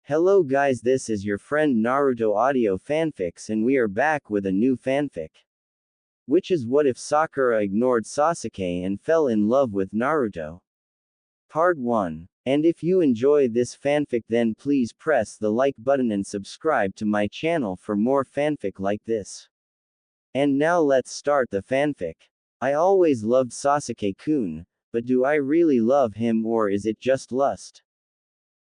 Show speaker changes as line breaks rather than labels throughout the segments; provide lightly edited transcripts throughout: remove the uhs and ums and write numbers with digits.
Hello guys, this is your friend Naruto Audio Fanfics and we are back with a new fanfic. Which is what if Sakura ignored Sasuke and fell in love with Naruto? Part 1. And if you enjoy this fanfic then please press the like button and subscribe to my channel for more fanfic like this. And now let's start the fanfic. I always loved Sasuke-kun, but do I really love him or is it just lust?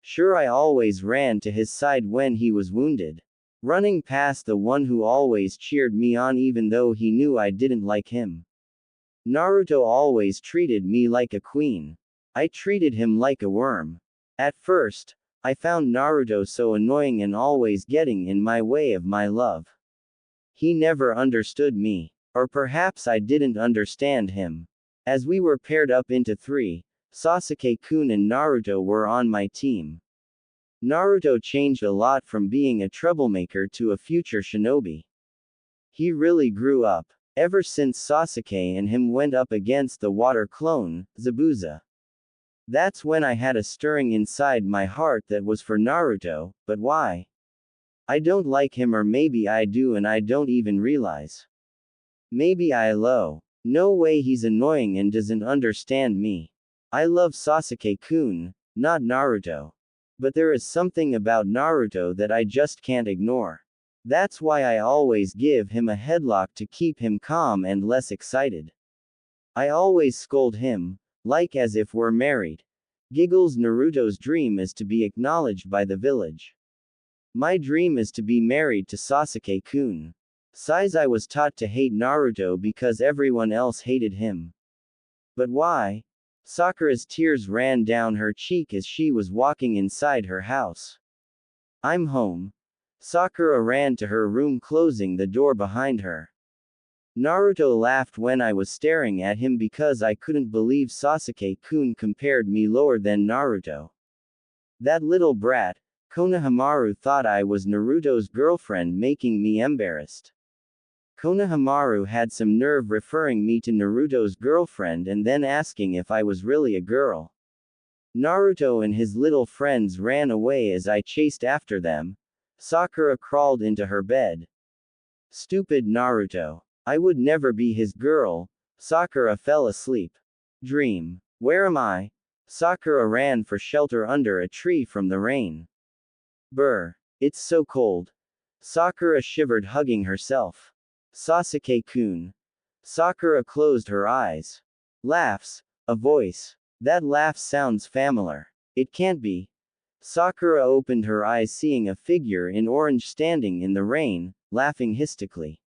Sure, I always ran to his side when he was wounded. Running past the one who always cheered me on even though he knew I didn't like him. Naruto always treated me like a queen. I treated him like a worm. At first, I found Naruto so annoying and always getting in my way of my love. He never understood me. Or perhaps I didn't understand him. As we were paired up into three, Sasuke-kun and Naruto were on my team. Naruto changed a lot from being a troublemaker to a future shinobi. He really grew up. Ever since Sasuke and him went up against the water clone, Zabuza. That's when I had a stirring inside my heart that was for Naruto, but why? I don't like him, or maybe I do and I don't even realize. Maybe I low. No way, he's annoying and doesn't understand me. I love Sasuke-kun, not Naruto. But there is something about Naruto that I just can't ignore. That's why I always give him a headlock to keep him calm and less excited. I always scold him, like as if we're married. Giggles. Naruto's dream is to be acknowledged by the village. My dream is to be married to Sasuke-kun. Sighs. I was taught to hate Naruto because everyone else hated him. But why? Sakura's tears ran down her cheek as she was walking inside her house. I'm home. Sakura ran to her room, closing the door behind her. Naruto laughed when I was staring at him because I couldn't believe Sasuke-kun compared me lower than Naruto. That little brat, Konohamaru, thought I was Naruto's girlfriend, making me embarrassed. Konohamaru had some nerve referring me to Naruto's girlfriend and then asking if I was really a girl. Naruto and his little friends ran away as I chased after them. Sakura crawled into her bed. Stupid Naruto. I would never be his girl. Sakura fell asleep. Dream. Where am I? Sakura ran for shelter under a tree from the rain. Brr. It's so cold. Sakura shivered, hugging herself. Sasuke-kun. Sakura closed her eyes. Laughs. A voice. That laugh sounds familiar. It can't be. Sakura opened her eyes, seeing a figure in orange standing in the rain, laughing hysterically.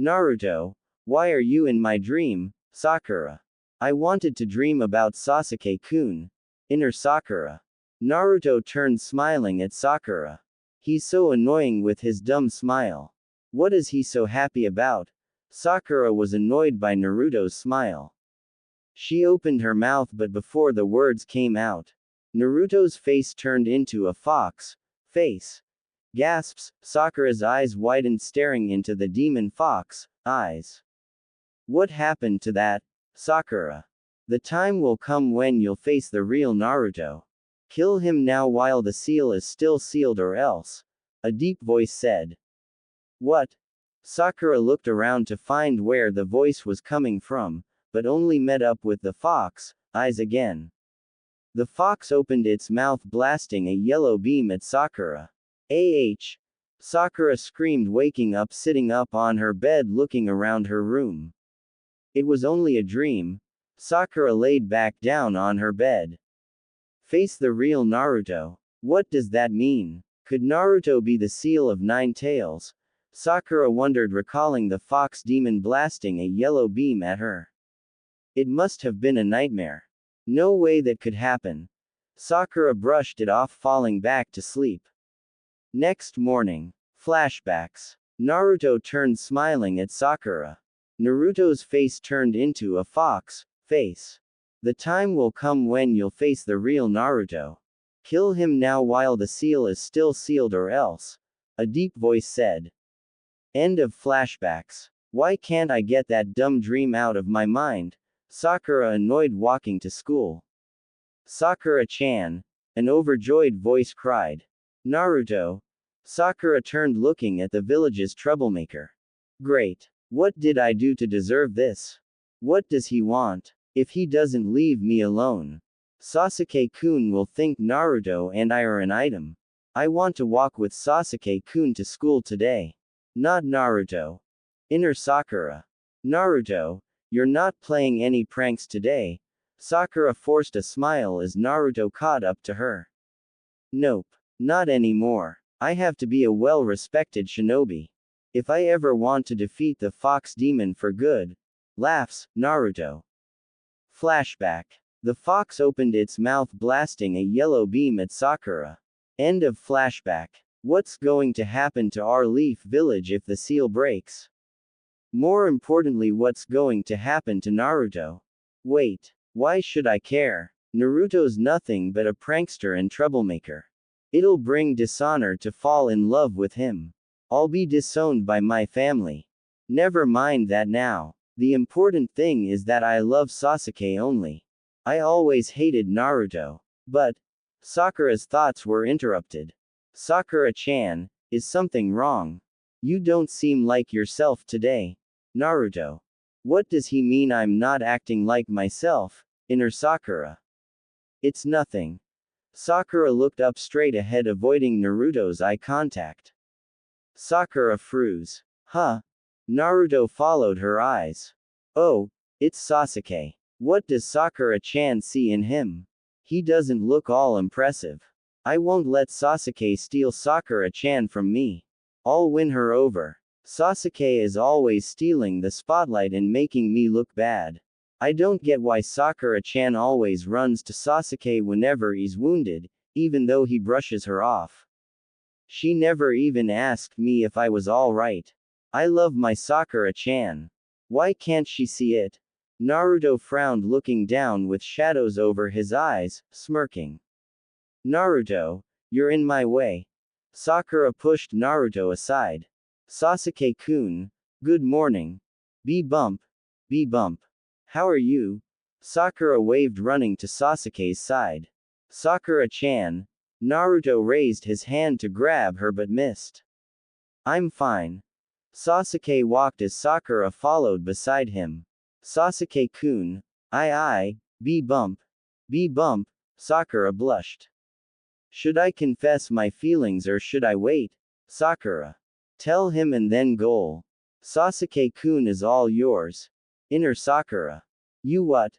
Naruto, why are you in my dream, Sakura? I wanted to dream about Sasuke-kun. Inner Sakura. Naruto turned, smiling at Sakura. He's so annoying with his dumb smile. What is he so happy about? Sakura was annoyed by Naruto's smile. She opened her mouth, but before the words came out, Naruto's face turned into a fox face. Gasps. Sakura's eyes widened, staring into the demon fox eyes. What happened to that, Sakura? The time will come when you'll face the real Naruto. Kill him now while the seal is still sealed, or else, a deep voice said. What? Sakura looked around to find where the voice was coming from, but only met up with the fox eyes again. The fox opened its mouth, blasting a yellow beam at Sakura. Sakura screamed, waking up, sitting up on her bed, looking around her room. It was only a dream. Sakura laid back down on her bed. Face the real Naruto. What does that mean? Could Naruto be the seal of 9 tails? Sakura wondered, recalling the fox demon blasting a yellow beam at her. It must have been a nightmare. No way that could happen. Sakura brushed it off, falling back to sleep. Next morning. Flashbacks. Naruto turned, smiling at Sakura. Naruto's face turned into a fox face. The time will come when you'll face the real Naruto. Kill him now while the seal is still sealed, or else, a deep voice said. End of flashbacks. Why can't I get that dumb dream out of my mind? Sakura annoyed, walking to school. Sakura-chan, an overjoyed voice cried. Naruto. Sakura turned looking at the village's troublemaker. Great. What did I do to deserve this? What does he want? If he doesn't leave me alone, Sasuke-kun will think Naruto and I are an item. I want to walk with Sasuke-kun to school today. Not Naruto. Inner Sakura. Naruto, you're not playing any pranks today. Sakura forced a smile as Naruto caught up to her. Nope. Not anymore. I have to be a well-respected shinobi. If I ever want to defeat the fox demon for good. Laughs, Naruto. Flashback. The fox opened its mouth blasting a yellow beam at Sakura. End of flashback. What's going to happen to our Leaf Village if the seal breaks? More importantly, what's going to happen to Naruto? Wait. Why should I care? Naruto's nothing but a prankster and troublemaker. It'll bring dishonor to fall in love with him. I'll be disowned by my family. Never mind that now. The important thing is that I love Sasuke only. I always hated Naruto. But Sakura's thoughts were interrupted. Sakura-chan, is something wrong? You don't seem like yourself today. Naruto. What does he mean I'm not acting like myself? Inner Sakura. It's nothing. Sakura looked up straight ahead, avoiding Naruto's eye contact. Sakura froze. Huh? Naruto followed her eyes. Oh, it's Sasuke. What does Sakura-chan see in him? He doesn't look all impressive. I won't let Sasuke steal Sakura-chan from me. I'll win her over. Sasuke is always stealing the spotlight and making me look bad. I don't get why Sakura-chan always runs to Sasuke whenever he's wounded, even though he brushes her off. She never even asked me if I was alright. I love my Sakura-chan. Why can't she see it? Naruto frowned, looking down with shadows over his eyes, smirking. Naruto, you're in my way. Sakura pushed Naruto aside. Sasuke-kun, good morning. B-bump. B-bump. How are you? Sakura waved, running to Sasuke's side. Sakura-chan. Naruto raised his hand to grab her but missed. I'm fine. Sasuke walked as Sakura followed beside him. Sasuke-kun. I, B-bump. B-bump. Sakura blushed. Should I confess my feelings or should I wait? Sakura. Tell him and then go. Sasuke-kun is all yours. Inner Sakura. You what?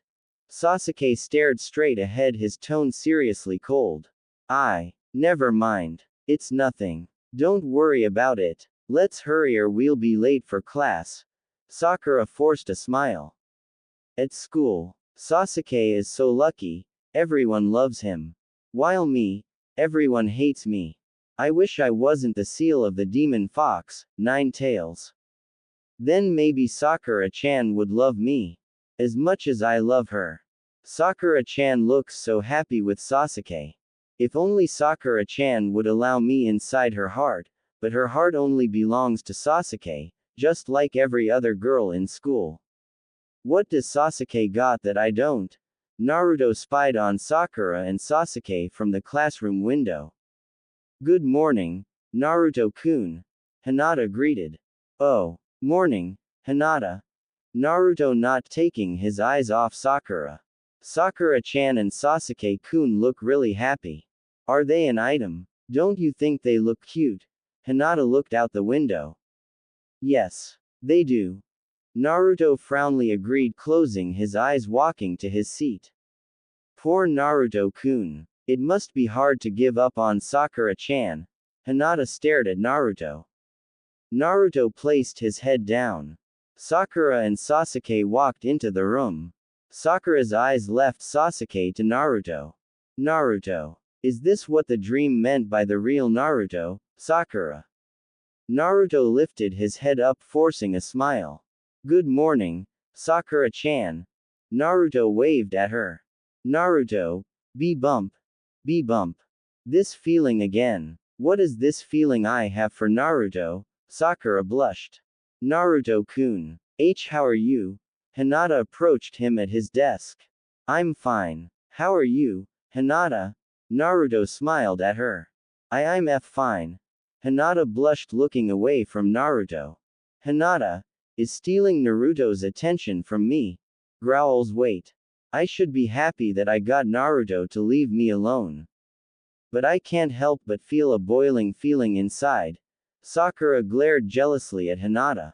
Sasuke stared straight ahead, his tone seriously cold. Never mind. It's nothing. Don't worry about it. Let's hurry or we'll be late for class. Sakura forced a smile. At school, Sasuke is so lucky, everyone loves him. While me, everyone hates me. I wish I wasn't the seal of the demon fox, 9 tails. Then maybe Sakura-chan would love me. As much as I love her. Sakura-chan looks so happy with Sasuke. If only Sakura-chan would allow me inside her heart, but her heart only belongs to Sasuke, just like every other girl in school. What does Sasuke got that I don't? Naruto spied on Sakura and Sasuke from the classroom window. Good morning, Naruto-kun. Hinata greeted. Oh, morning, Hinata. Naruto not taking his eyes off Sakura. Sakura-chan and Sasuke-kun look really happy. Are they an item? Don't you think they look cute? Hinata looked out the window. Yes, they do. Naruto frowningly agreed, closing his eyes, walking to his seat. Poor Naruto-kun. It must be hard to give up on Sakura-chan. Hinata stared at Naruto. Naruto placed his head down. Sakura and Sasuke walked into the room. Sakura's eyes left Sasuke to Naruto. Naruto. Is this what the dream meant by the real Naruto, Sakura? Naruto lifted his head up, forcing a smile. Good morning, Sakura-chan. Naruto waved at her. Naruto, B-bump. B-bump. This feeling again. What is this feeling I have for Naruto? Sakura blushed. Naruto-kun. How are you? Hinata approached him at his desk. I'm fine. How are you, Hinata? Naruto smiled at her. I'm fine. Hinata blushed, looking away from Naruto. Hinata is stealing Naruto's attention from me. Growls, wait. I should be happy that I got Naruto to leave me alone. But I can't help but feel a boiling feeling inside. Sakura glared jealously at Hinata.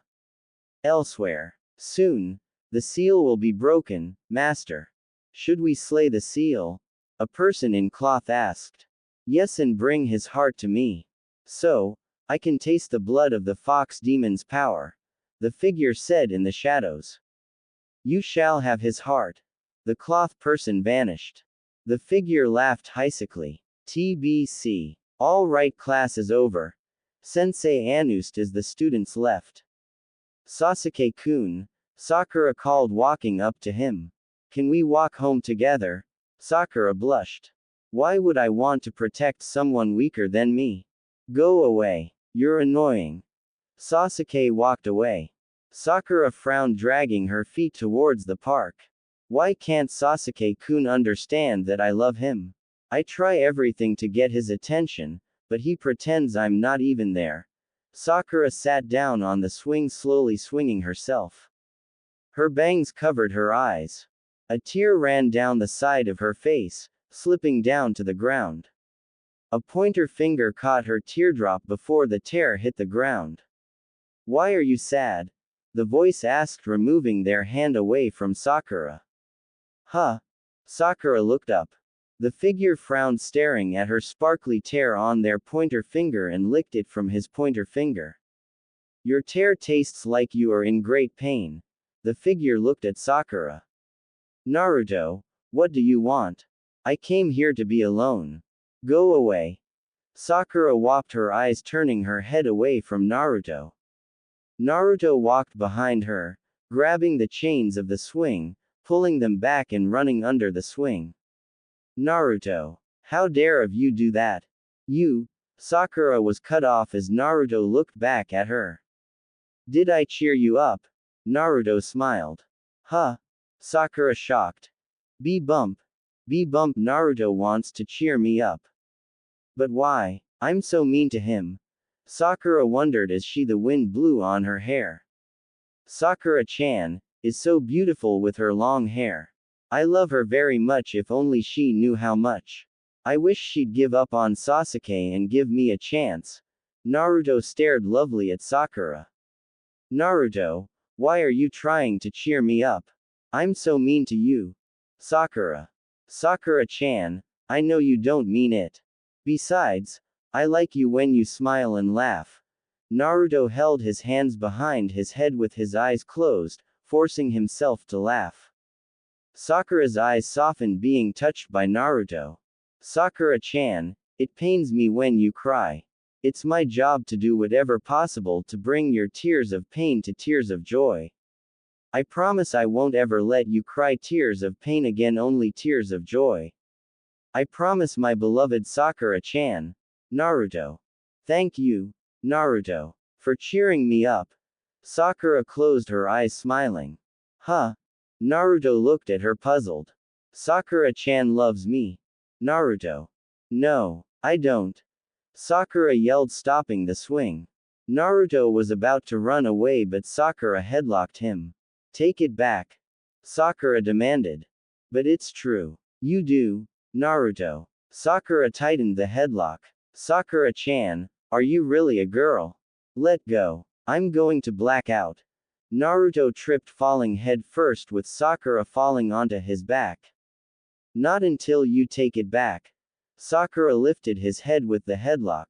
Elsewhere. Soon, the seal will be broken, master. Should we slay the seal? A person in cloth asked. Yes, and bring his heart to me. So, I can taste the blood of the fox demon's power. The figure said in the shadows. You shall have his heart. The cloth person vanished. The figure laughed heisically. TBC. All right, class is over. Sensei announced as the students left. Sasuke-kun, Sakura called, walking up to him. Can we walk home together? Sakura blushed. Why would I want to protect someone weaker than me? Go away. You're annoying. Sasuke walked away. Sakura frowned, dragging her feet towards the park. Why can't Sasuke-kun understand that I love him? I try everything to get his attention, but he pretends I'm not even there. Sakura sat down on the swing, slowly swinging herself. Her bangs covered her eyes. A tear ran down the side of her face, slipping down to the ground. A pointer finger caught her teardrop before the tear hit the ground. Why are you sad? The voice asked, removing their hand away from Sakura. Huh? Sakura looked up. The figure frowned, staring at her sparkly tear on their pointer finger, and licked it from his pointer finger. Your tear tastes like you are in great pain. The figure looked at Sakura. Naruto, what do you want? I came here to be alone. Go away. Sakura wiped her eyes, turning her head away from Naruto. Naruto walked behind her, grabbing the chains of the swing, pulling them back and running under the swing. Naruto, how dare you do that? You. Sakura was cut off as Naruto looked back at her. Did I cheer you up? Naruto smiled. Huh? Sakura shocked. B-bump. B-bump. Naruto wants to cheer me up. But why? I'm so mean to him. Sakura wondered as the wind blew on her hair. Sakura-chan is so beautiful with her long hair. I love her very much. If only she knew how much. I wish she'd give up on Sasuke and give me a chance. Naruto stared lovely at Sakura. Naruto, why are you trying to cheer me up? I'm so mean to you. Sakura. Sakura-chan, I know you don't mean it. Besides, I like you when you smile and laugh. Naruto held his hands behind his head with his eyes closed, forcing himself to laugh. Sakura's eyes softened, being touched by Naruto. Sakura-chan, it pains me when you cry. It's my job to do whatever possible to bring your tears of pain to tears of joy. I promise I won't ever let you cry tears of pain again, only tears of joy. I promise, my beloved Sakura-chan. Naruto. Thank you, Naruto, for cheering me up. Sakura closed her eyes, smiling. Huh? Naruto looked at her, puzzled. Sakura-chan loves me. Naruto. No, I don't. Sakura yelled, stopping the swing. Naruto was about to run away, but Sakura headlocked him. Take it back. Sakura demanded. But it's true. You do, Naruto. Sakura tightened the headlock. Sakura-chan, are you really a girl? Let go. I'm going to black out. Naruto tripped, falling head first with Sakura falling onto his back. Not until you take it back. Sakura lifted his head with the headlock.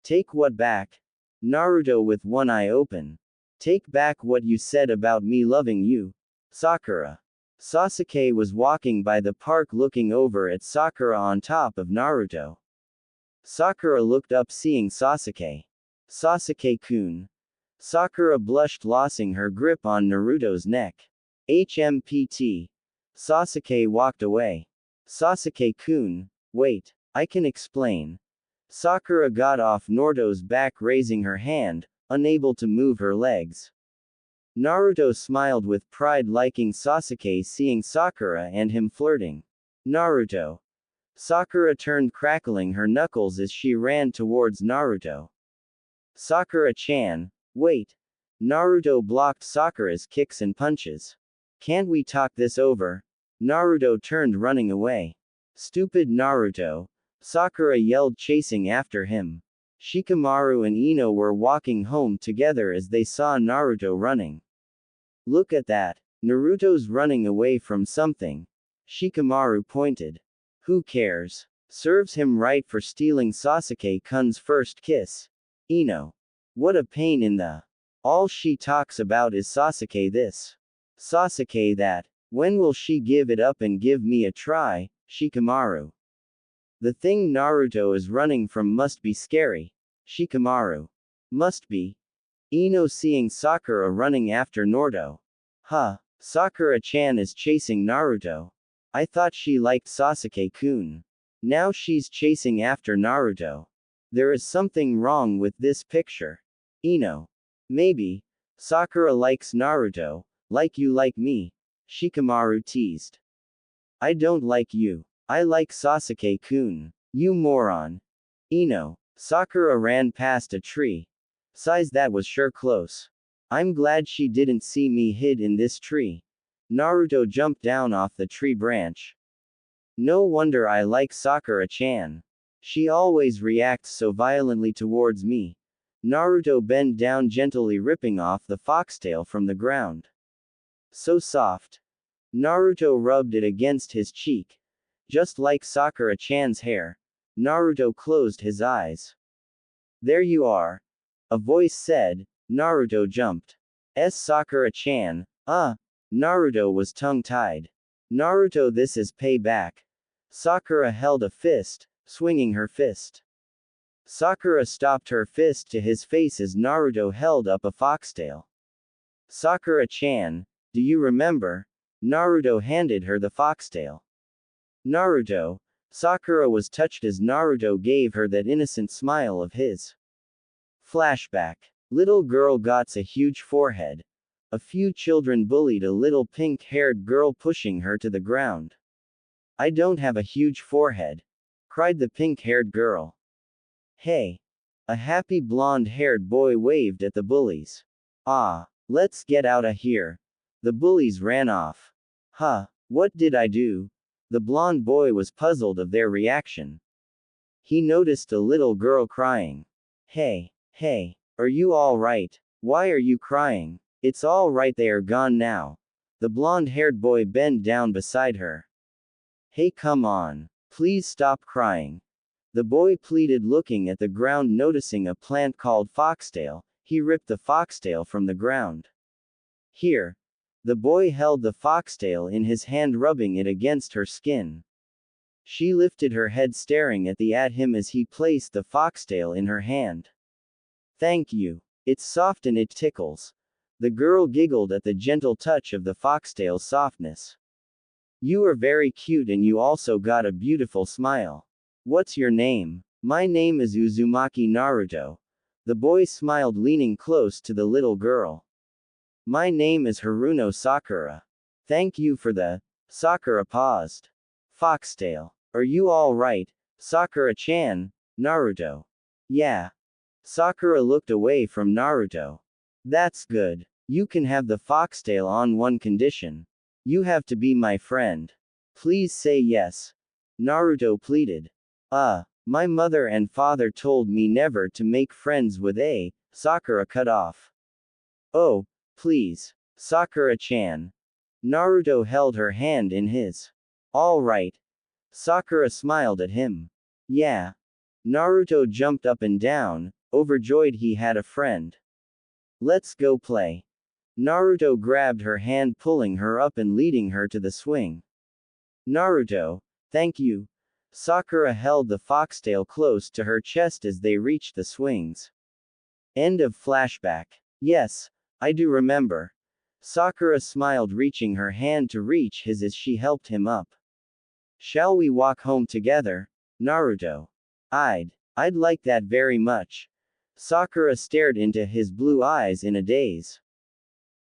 Take what back? Naruto with one eye open. Take back what you said about me loving you. Sakura. Sasuke was walking by the park, looking over at Sakura on top of Naruto. Sakura looked up, seeing Sasuke. Sasuke-kun. Sakura blushed, losing her grip on Naruto's neck. HMPT. Sasuke walked away. Sasuke-kun, wait, I can explain. Sakura got off Naruto's back, raising her hand, unable to move her legs. Naruto smiled with pride, liking Sasuke, seeing Sakura and him flirting. Naruto. Sakura turned, crackling her knuckles as she ran towards Naruto. Sakura-chan, wait. Naruto blocked Sakura's kicks and punches. Can't we talk this over? Naruto turned, running away. Stupid Naruto. Sakura yelled, chasing after him. Shikamaru and Ino were walking home together as they saw Naruto running. Look at that. Naruto's running away from something. Shikamaru pointed. Who cares? Serves him right for stealing Sasuke-kun's first kiss. Ino. What a pain in the. All she talks about is Sasuke this. Sasuke that. When will she give it up and give me a try? Shikamaru. The thing Naruto is running from must be scary. Shikamaru. Must be. Ino seeing Sakura running after Naruto. Huh. Sakura-chan is chasing Naruto. I thought she liked Sasuke-kun. Now she's chasing after Naruto. There is something wrong with this picture. Ino. Maybe. Sakura likes Naruto, like you like me. Shikamaru teased. I don't like you. I like Sasuke-kun. You moron. Ino. Sakura ran past a tree. Size, that was sure close. I'm glad she didn't see me hid in this tree. Naruto jumped down off the tree branch. No wonder I like Sakura-chan. She always reacts so violently towards me. Naruto bent down, gently ripping off the foxtail from the ground. So soft. Naruto rubbed it against his cheek. Just like Sakura-chan's hair. Naruto closed his eyes. There you are. A voice said. Naruto jumped. Sakura-chan. Naruto was tongue-tied. Naruto, this is payback. Sakura held a fist, swinging her fist. Sakura stopped her fist to his face as Naruto held up a foxtail. Sakura-chan, do you remember? Naruto handed her the foxtail. Naruto. Sakura was touched as Naruto gave her that innocent smile of his. Flashback. Little girl got a huge forehead. A few children bullied a little pink-haired girl, pushing her to the ground. I don't have a huge forehead, cried the pink-haired girl. Hey. A happy blonde-haired boy waved at the bullies. Let's get out of here. The bullies ran off. What did I do? The blonde boy was puzzled of their reaction. He noticed a little girl crying. Hey, are you all right? Why are you crying? It's all right, they are gone now. The blonde-haired boy bent down beside her. Hey, come on. Please stop crying. The boy pleaded, looking at the ground, noticing a plant called foxtail. He ripped the foxtail from the ground. Here. The boy held the foxtail in his hand, rubbing it against her skin. She lifted her head, staring at him as he placed the foxtail in her hand. Thank you. It's soft and it tickles. The girl giggled at the gentle touch of the foxtail's softness. You are very cute and you also got a beautiful smile. What's your name? My name is Uzumaki Naruto. The boy smiled, leaning close to the little girl. My name is Haruno Sakura. Thank you for the. Sakura paused. Foxtail. Are you all right, Sakura-chan? Naruto. Yeah. Sakura looked away from Naruto. That's good. You can have the foxtail on one condition. You have to be my friend. Please say yes. Naruto pleaded. My mother and father told me never to make friends with a. Sakura cut off. Oh, please, Sakura-chan. Naruto held her hand in his. All right. Sakura smiled at him. Yeah. Naruto jumped up and down, overjoyed he had a friend. Let's go play. Naruto grabbed her hand, pulling her up and leading her to the swing. Naruto, thank you. Sakura held the foxtail close to her chest as they reached the swings. End of flashback. Yes, I do remember. Sakura smiled, reaching her hand to reach his as she helped him up. Shall we walk home together, Naruto? I'd like that very much. Sakura stared into his blue eyes in a daze.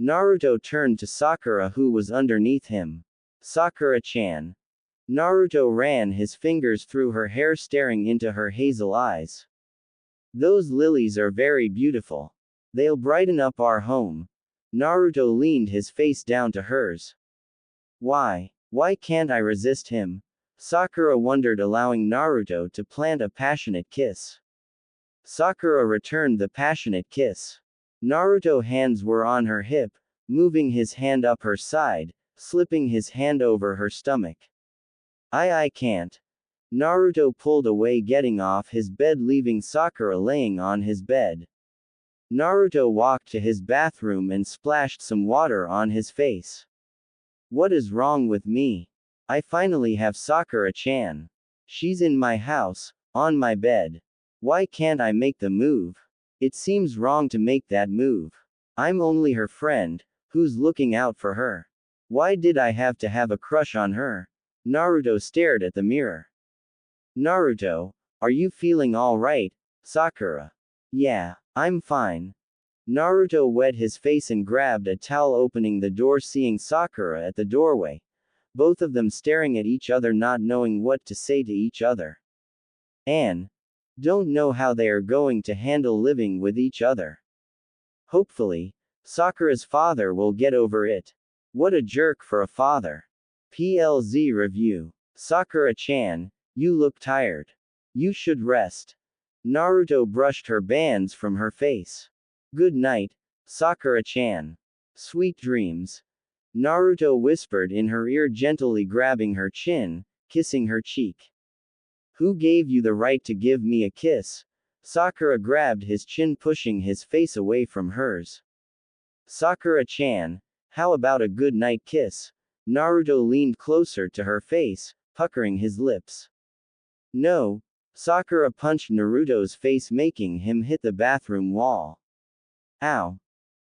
Naruto turned to Sakura who was underneath him. Sakura-chan. Naruto ran his fingers through her hair staring into her hazel eyes. Those lilies are very beautiful. They'll brighten up our home. Naruto leaned his face down to hers. Why can't I resist him? Sakura wondered, allowing Naruto to plant a passionate kiss. Sakura returned the passionate kiss. Naruto's hands were on her hip, moving his hand up her side, slipping his hand over her stomach. I can't. Naruto pulled away, getting off his bed, leaving Sakura laying on his bed. Naruto walked to his bathroom and splashed some water on his face. What is wrong with me? I finally have Sakura-chan. She's in my house, on my bed. Why can't I make the move? It seems wrong to make that move. I'm only her friend, who's looking out for her. Why did I have to have a crush on her? Naruto stared at the mirror. Naruto, are you feeling all right, Sakura? Yeah, I'm fine. Naruto wet his face and grabbed a towel, opening the door, seeing Sakura at the doorway. Both of them staring at each other, not knowing what to say to each other. Don't know how they are going to handle living with each other. Hopefully, Sakura's father will get over it. What a jerk for a father. PLZ review. Sakura-chan, you look tired. You should rest. Naruto brushed her bands from her face. Good night, Sakura-chan. Sweet dreams. Naruto whispered in her ear, gently grabbing her chin, kissing her cheek. Who gave you the right to give me a kiss? Sakura grabbed his chin, pushing his face away from hers. Sakura-chan, how about a good night kiss? Naruto leaned closer to her face, puckering his lips. No. Sakura punched Naruto's face, making him hit the bathroom wall. Ow.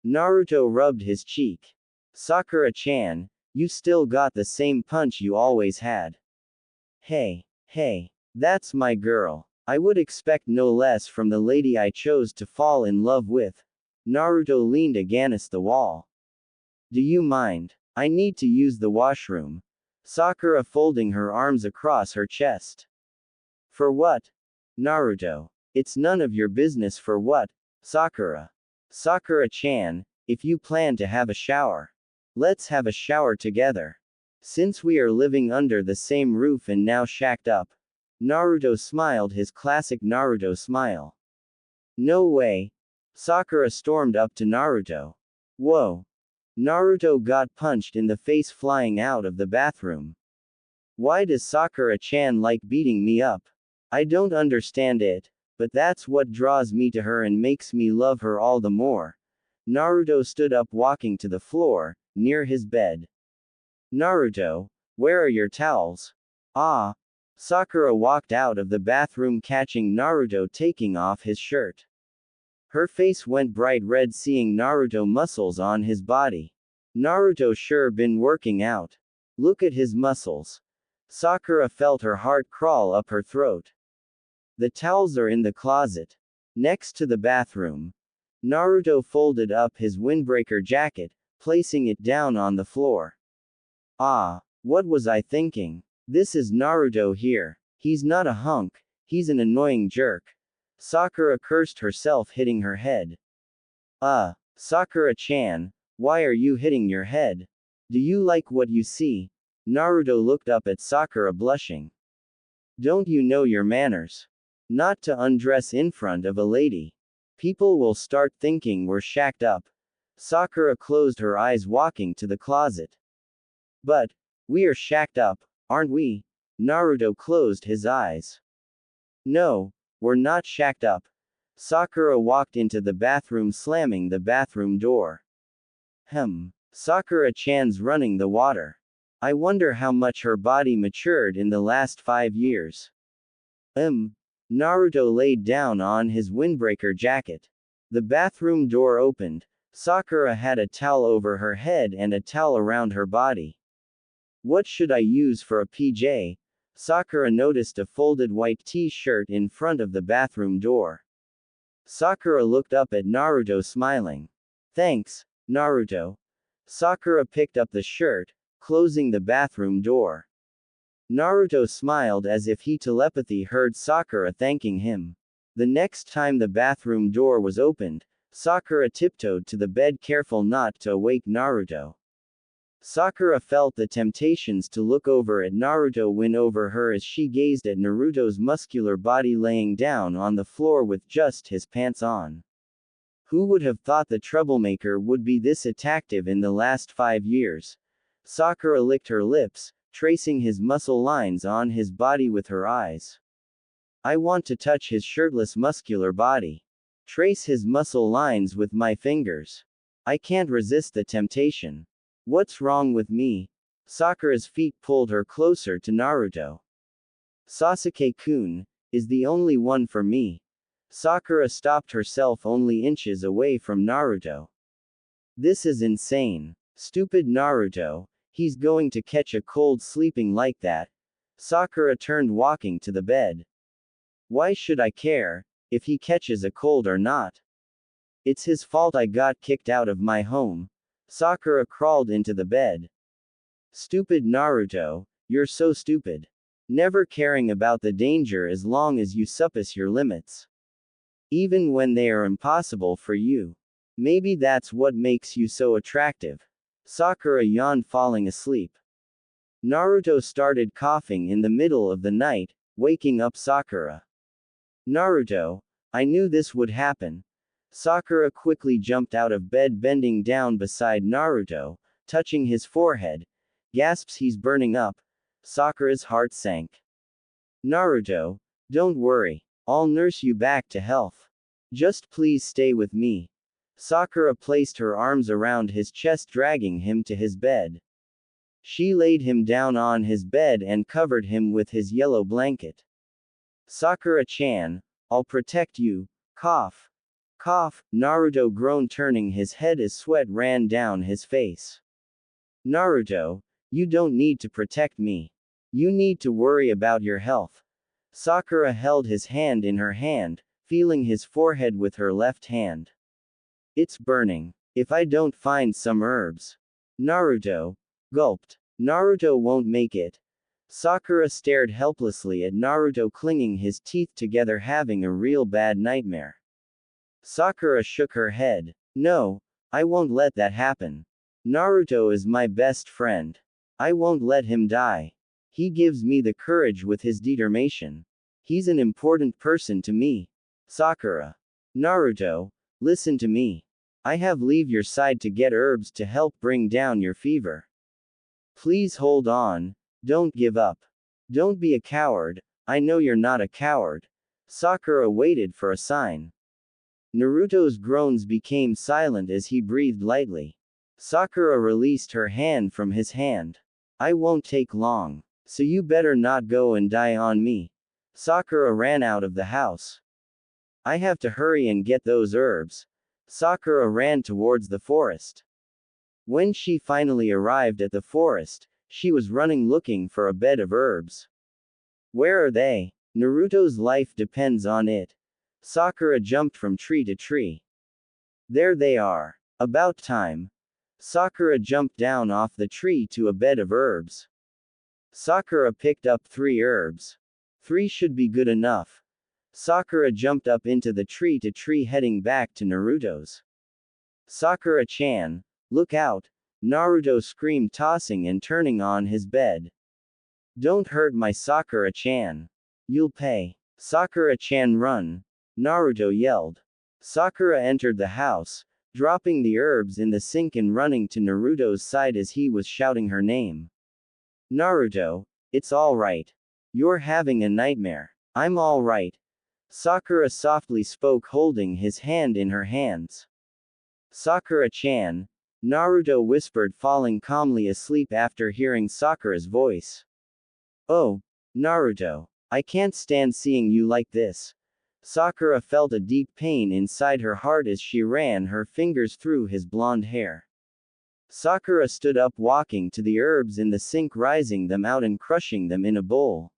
Naruto rubbed his cheek. Sakura-chan, you still got the same punch you always had. Hey, that's my girl. I would expect no less from the lady I chose to fall in love with. Naruto leaned against the wall. Do you mind? I need to use the washroom. Sakura folding her arms across her chest. For what? Naruto. It's none of your business for what, Sakura. Sakura-chan, if you plan to have a shower, let's have a shower together. Since we are living under the same roof and now shacked up. Naruto smiled his classic Naruto smile. No way. Sakura stormed up to Naruto. Whoa. Naruto got punched in the face, flying out of the bathroom. Why does Sakura-chan like beating me up? I don't understand it, but that's what draws me to her and makes me love her all the more. Naruto stood up, walking to the floor, near his bed. Naruto, where are your towels? Ah. Sakura walked out of the bathroom, catching Naruto taking off his shirt. Her face went bright red, seeing Naruto muscles on his body. Naruto sure been working out. Look at his muscles. Sakura felt her heart crawl up her throat. The towels are in the closet, next to the bathroom. Naruto folded up his windbreaker jacket, placing it down on the floor. Ah, what was I thinking? This is Naruto here. He's not a hunk, he's an annoying jerk. Sakura cursed herself, hitting her head. Sakura-chan, why are you hitting your head? Do you like what you see? Naruto looked up at Sakura, blushing. Don't you know your manners? Not to undress in front of a lady. People will start thinking we're shacked up. Sakura closed her eyes, walking to the closet. But, we are shacked up, aren't we? Naruto closed his eyes. No, we're not shacked up. Sakura walked into the bathroom, slamming the bathroom door. Sakura-chan's running the water. I wonder how much her body matured in the last 5 years. Naruto laid down on his windbreaker jacket. The bathroom door opened. Sakura had a towel over her head and a towel around her body. What should I use for a PJ? Sakura noticed a folded white t-shirt in front of the bathroom door. Sakura looked up at Naruto, smiling. Thanks, Naruto. Sakura picked up the shirt, closing the bathroom door. Naruto smiled as if he telepathy heard Sakura thanking him. The next time the bathroom door was opened, Sakura tiptoed to the bed, careful not to awake Naruto. Sakura felt the temptations to look over at Naruto win over her as she gazed at Naruto's muscular body laying down on the floor with just his pants on. Who would have thought the troublemaker would be this attractive in the last 5 years? Sakura licked her lips, tracing his muscle lines on his body with her eyes. I want to touch his shirtless muscular body. Trace his muscle lines with my fingers. I can't resist the temptation. What's wrong with me? Sakura's feet pulled her closer to Naruto. Sasuke-kun is the only one for me. Sakura stopped herself only inches away from Naruto. This is insane. Stupid Naruto, he's going to catch a cold sleeping like that. Sakura turned, walking to the bed. Why should I care if he catches a cold or not? It's his fault I got kicked out of my home. Sakura crawled into the bed. Stupid Naruto, you're so stupid. Never caring about the danger as long as you suppress your limits. Even when they are impossible for you. Maybe that's what makes you so attractive. Sakura yawned, falling asleep. Naruto started coughing in the middle of the night, waking up Sakura. Naruto, I knew this would happen. Sakura quickly jumped out of bed, bending down beside Naruto, touching his forehead. Gasps, he's burning up. Sakura's heart sank. Naruto, don't worry. I'll nurse you back to health. Just please stay with me. Sakura placed her arms around his chest, dragging him to his bed. She laid him down on his bed and covered him with his yellow blanket. Sakura-chan, I'll protect you. Cough. Cough, Naruto groaned, turning his head as sweat ran down his face. Naruto, you don't need to protect me. You need to worry about your health. Sakura held his hand in her hand, feeling his forehead with her left hand. It's burning. If I don't find some herbs. Naruto gulped. Naruto won't make it. Sakura stared helplessly at Naruto, clinging his teeth together, having a real bad nightmare. Sakura shook her head. No, I won't let that happen. Naruto is my best friend. I won't let him die. He gives me the courage with his determination. He's an important person to me. Sakura. Naruto, listen to me. I have leave your side to get herbs to help bring down your fever. Please hold on. Don't give up. Don't be a coward. I know you're not a coward. Sakura waited for a sign. Naruto's groans became silent as he breathed lightly. Sakura released her hand from his hand. I won't take long. So you better not go and die on me. Sakura ran out of the house. I have to hurry and get those herbs. Sakura ran towards the forest. When she finally arrived at the forest, she was running looking for a bed of herbs. Where are they? Naruto's life depends on it. Sakura jumped from tree to tree. There they are. About time. Sakura jumped down off the tree to a bed of herbs. Sakura picked up 3 herbs. 3 should be good enough. Sakura jumped up into the tree to tree, heading back to Naruto's. Sakura-chan, look out! Naruto screamed, tossing and turning on his bed. Don't hurt my Sakura-chan. You'll pay. Sakura-chan, run! Naruto yelled. Sakura entered the house, dropping the herbs in the sink and running to Naruto's side as he was shouting her name. Naruto, it's all right. You're having a nightmare. I'm all right. Sakura softly spoke, holding his hand in her hands. Sakura-chan, Naruto whispered, falling calmly asleep after hearing Sakura's voice. Oh, Naruto, I can't stand seeing you like this. Sakura felt a deep pain inside her heart as she ran her fingers through his blonde hair. Sakura stood up, walking to the herbs in the sink, rising them out and crushing them in a bowl.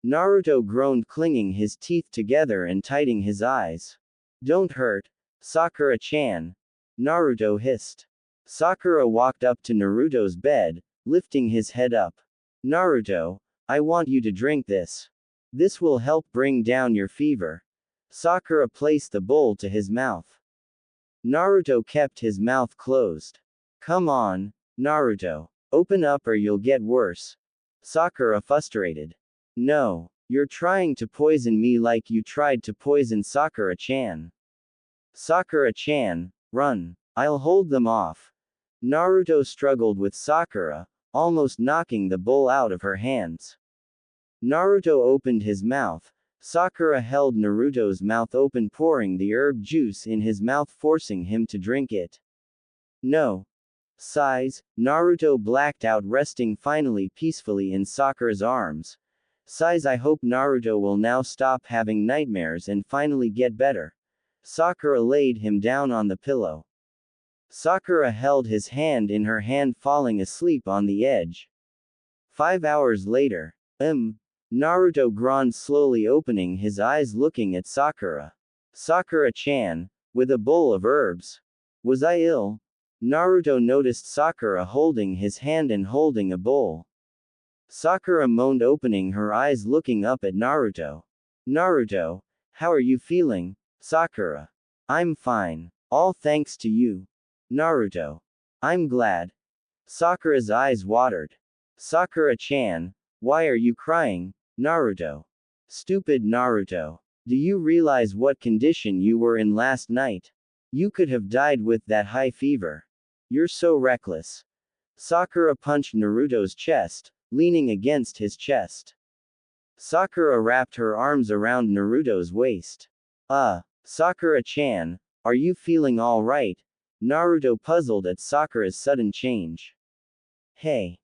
Naruto groaned, clinging his teeth together and tightening his eyes. Don't hurt, Sakura-chan. Naruto hissed. Sakura walked up to Naruto's bed, lifting his head up. Naruto, I want you to drink this. This will help bring down your fever. Sakura placed the bowl to his mouth. Naruto kept his mouth closed. Come on, Naruto. Open up or you'll get worse. Sakura frustrated. No, you're trying to poison me like you tried to poison Sakura-chan. Sakura-chan, run. I'll hold them off. Naruto struggled with Sakura, almost knocking the bowl out of her hands. Naruto opened his mouth. Sakura held Naruto's mouth open, pouring the herb juice in his mouth, forcing him to drink it. No. Sighs, Naruto blacked out, resting finally peacefully in Sakura's arms. Sighs, I hope Naruto will now stop having nightmares and finally get better. Sakura laid him down on the pillow. Sakura held his hand in her hand, falling asleep on the edge. 5 hours later. Naruto groaned, slowly opening his eyes, looking at Sakura. Sakura-chan, with a bowl of herbs. Was I ill? Naruto noticed Sakura holding his hand and holding a bowl. Sakura moaned, opening her eyes, looking up at Naruto. Naruto, how are you feeling? Sakura. I'm fine. All thanks to you. Naruto. I'm glad. Sakura's eyes watered. Sakura-chan, why are you crying? Naruto. Stupid Naruto. Do you realize what condition you were in last night? You could have died with that high fever. You're so reckless. Sakura punched Naruto's chest, leaning against his chest. Sakura wrapped her arms around Naruto's waist. Sakura-chan, are you feeling all right? Naruto puzzled at Sakura's sudden change. Hey.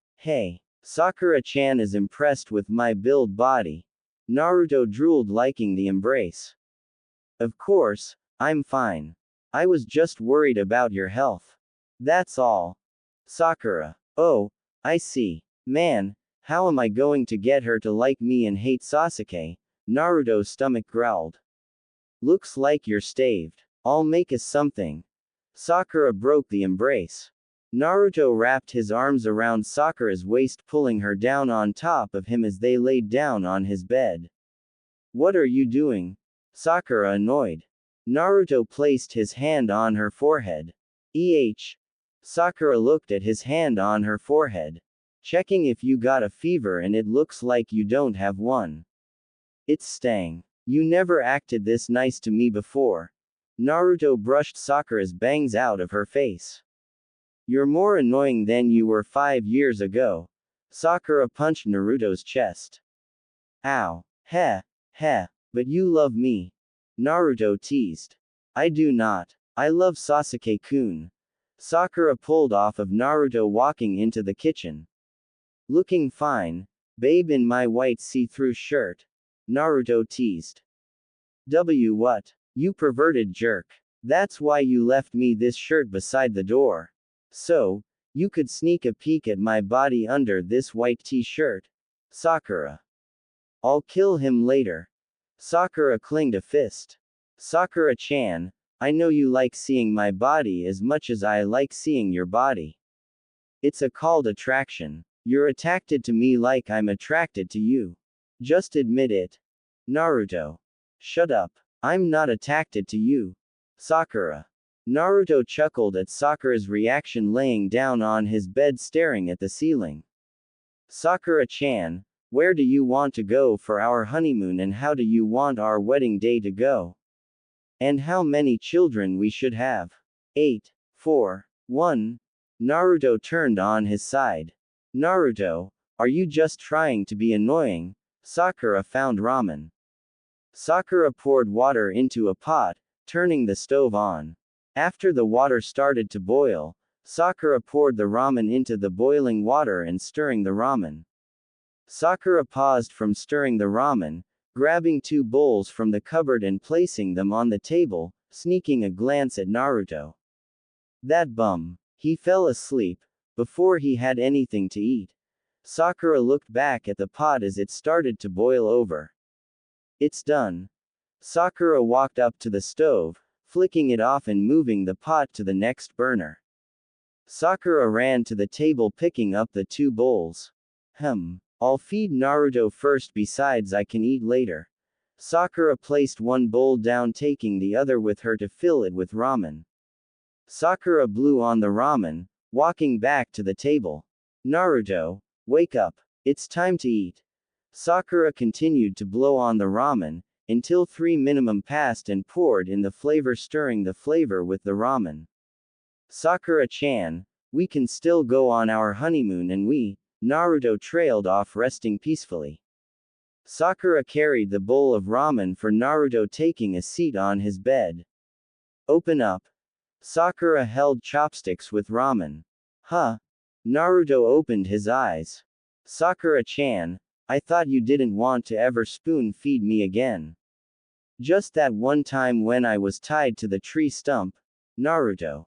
Sakura-chan is impressed with my build body. Naruto drooled, liking the embrace. Of course, I'm fine. I was just worried about your health. That's all. Sakura. Oh, I see. Man, how am I going to get her to like me and hate Sasuke? Naruto's stomach growled. Looks like you're staved. I'll make us something. Sakura broke the embrace. Naruto wrapped his arms around Sakura's waist, pulling her down on top of him as they laid down on his bed. What are you doing? Sakura annoyed. Naruto placed his hand on her forehead. Sakura looked at his hand on her forehead. Checking if you got a fever, and it looks like you don't have one. It's staying. You never acted this nice to me before. Naruto brushed Sakura's bangs out of her face. You're more annoying than you were 5 years ago. Sakura punched Naruto's chest. Ow. Heh. But you love me. Naruto teased. I do not. I love Sasuke-kun. Sakura pulled off of Naruto, walking into the kitchen. Looking fine, babe, in my white see-through shirt. Naruto teased. What? You perverted jerk. That's why you left me this shirt beside the door. So, you could sneak a peek at my body under this white t-shirt. Sakura. I'll kill him later. Sakura clinged a fist. Sakura-chan, I know you like seeing my body as much as I like seeing your body. It's a called attraction. You're attracted to me like I'm attracted to you. Just admit it. Naruto. Shut up. I'm not attracted to you. Sakura. Naruto chuckled at Sakura's reaction, laying down on his bed, staring at the ceiling. Sakura-chan, where do you want to go for our honeymoon, and how do you want our wedding day to go? And how many children we should have? 8, 4, 1. Naruto turned on his side. Naruto, are you just trying to be annoying? Sakura found ramen. Sakura poured water into a pot, turning the stove on. After the water started to boil, Sakura poured the ramen into the boiling water and stirring the ramen. Sakura paused from stirring the ramen, grabbing 2 bowls from the cupboard and placing them on the table, sneaking a glance at Naruto. That bum. He fell asleep before he had anything to eat. Sakura looked back at the pot as it started to boil over. It's done. Sakura walked up to the stove, flicking it off and moving the pot to the next burner. Sakura ran to the table picking up the two bowls. I'll feed Naruto first, besides I can eat later. Sakura placed one bowl down, taking the other with her to fill it with ramen. Sakura blew on the ramen, walking back to the table. Naruto, wake up. It's time to eat. Sakura continued to blow on the ramen, until 3 minimum passed and poured in the flavor, stirring the flavor with the ramen. Sakura-chan, we can still go on our honeymoon, and Naruto trailed off, resting peacefully. Sakura carried the bowl of ramen for Naruto, taking a seat on his bed. Open up. Sakura held chopsticks with ramen. Huh? Naruto opened his eyes. Sakura-chan, I thought you didn't want to ever spoon feed me again. Just that one time when I was tied to the tree stump, Naruto.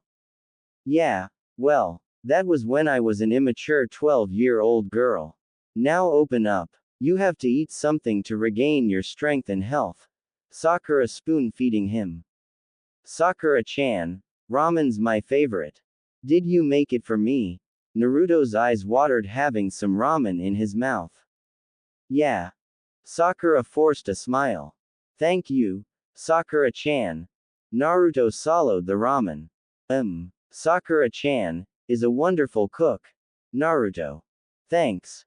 Yeah, well, that was when I was an immature 12-year-old girl. Now open up. You have to eat something to regain your strength and health. Sakura spoon-feeding him. Sakura-chan, ramen's my favorite. Did you make it for me? Naruto's eyes watered, having some ramen in his mouth. Yeah. Sakura forced a smile. Thank you, Sakura-chan. Naruto swallowed the ramen. Sakura-chan is a wonderful cook. Naruto. Thanks.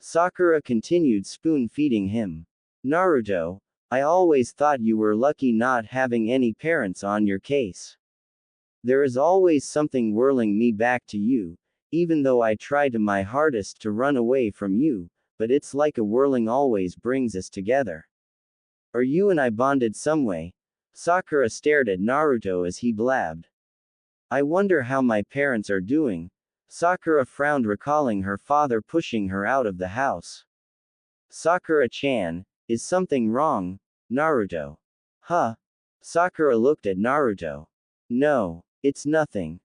Sakura continued spoon-feeding him. Naruto, I always thought you were lucky not having any parents on your case. There is always something whirling me back to you, even though I try to my hardest to run away from you, but it's like a whirling always brings us together. Are you and I bonded some way? Sakura stared at Naruto as he blabbed. I wonder how my parents are doing. Sakura frowned, recalling her father pushing her out of the house. Sakura-chan, is something wrong? Naruto. Huh? Sakura looked at Naruto. No, it's nothing.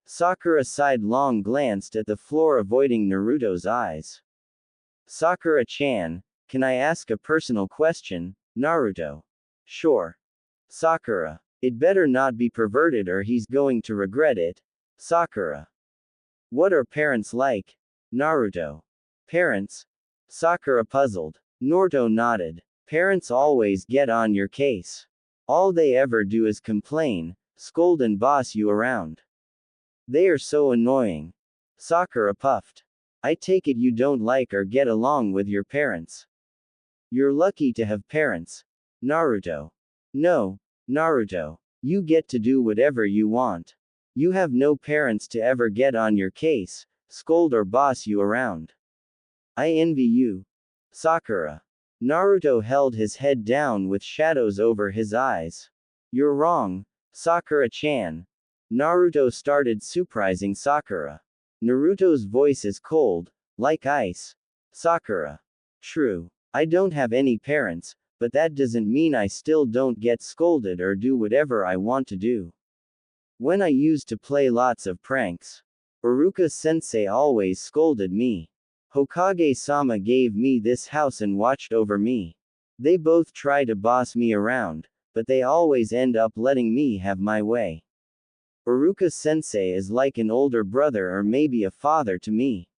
Sakura sighed long, glanced at the floor, avoiding Naruto's eyes. Sakura-chan, can I ask a personal question? Naruto. Sure. Sakura. It better not be perverted or he's going to regret it. Sakura. What are parents like? Naruto. Parents? Sakura puzzled. Naruto nodded. Parents always get on your case. All they ever do is complain, scold and boss you around. They are so annoying. Sakura puffed. I take it you don't like or get along with your parents. You're lucky to have parents. Naruto. No, Naruto. You get to do whatever you want. You have no parents to ever get on your case, scold or boss you around. I envy you. Sakura. Naruto held his head down with shadows over his eyes. You're wrong, Sakura-chan. Naruto started surprising Sakura. Naruto's voice is cold, like ice. Sakura. True. I don't have any parents, but that doesn't mean I still don't get scolded or do whatever I want to do. When I used to play lots of pranks, Iruka-sensei always scolded me. Hokage-sama gave me this house and watched over me. They both try to boss me around, but they always end up letting me have my way. Iruka-sensei is like an older brother or maybe a father to me.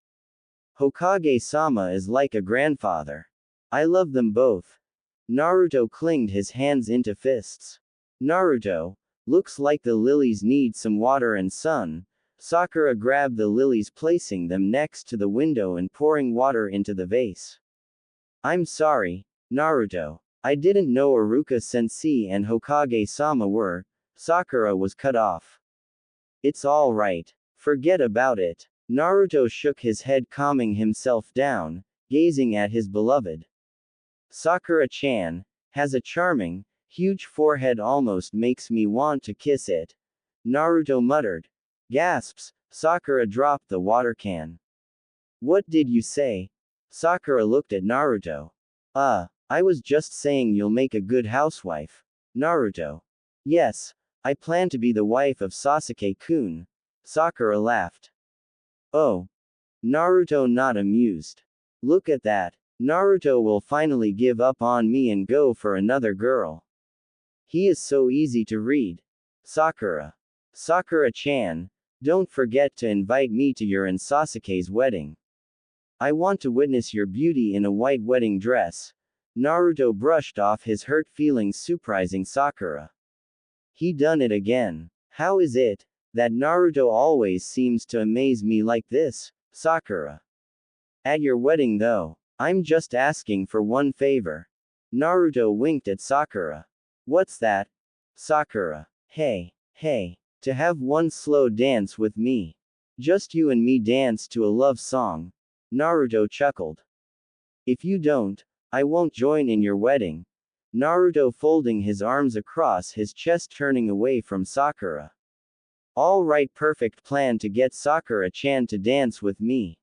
Hokage-sama is like a grandfather. I love them both. Naruto clinged his hands into fists. Naruto, looks like the lilies need some water and sun. Sakura grabbed the lilies, placing them next to the window and pouring water into the vase. I'm sorry, Naruto. I didn't know Iruka-sensei and Hokage-sama were. Sakura was cut off. It's all right. Forget about it. Naruto shook his head, calming himself down, gazing at his beloved. Sakura-chan has a charming, huge forehead, almost makes me want to kiss it. Naruto muttered. Gasps. Sakura dropped the water can. What did you say? Sakura looked at Naruto. I was just saying you'll make a good housewife. Naruto. Yes, I plan to be the wife of Sasuke-kun. Sakura laughed. Oh. Naruto not amused. Look at that. Naruto will finally give up on me and go for another girl. He is so easy to read. Sakura. Sakura-chan, Don't forget to invite me to your and Sasuke's wedding. I want to witness your beauty in a white wedding dress. Naruto brushed off his hurt feelings, surprising Sakura. He done it again. How is it that Naruto always seems to amaze me like this, Sakura? At your wedding though, I'm just asking for one favor. Naruto winked at Sakura. What's that? Sakura. Hey, to have one slow dance with me. Just you and me dance to a love song. Naruto chuckled. If you don't, I won't join in your wedding. Naruto folding his arms across his chest, turning away from Sakura. All right, perfect plan to get Sakura-chan to dance with me.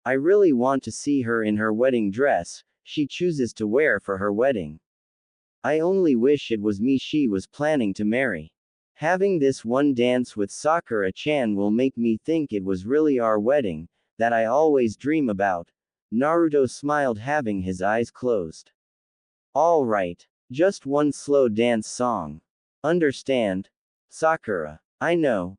I really want to see her in her wedding dress she chooses to wear for her wedding. I only wish it was me she was planning to marry. Having this one dance with Sakura-chan will make me think it was really our wedding that I always dream about. Naruto smiled, having his eyes closed. All right, just one slow dance song. Understand? Sakura. I know.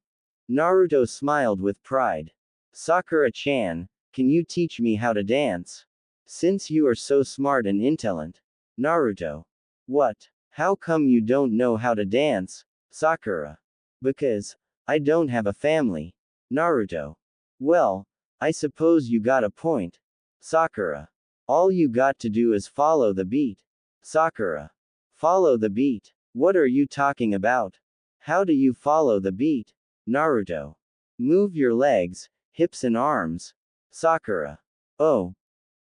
Naruto smiled with pride. Sakura-chan, can you teach me how to dance? Since you are so smart and intelligent. Naruto. What? How come you don't know how to dance? Sakura. Because I don't have a family. Naruto. Well, I suppose you got a point. Sakura. All you got to do is follow the beat. Sakura. Follow the beat? What are you talking about? How do you follow the beat? Naruto. Move your legs, hips and arms. Sakura. Oh.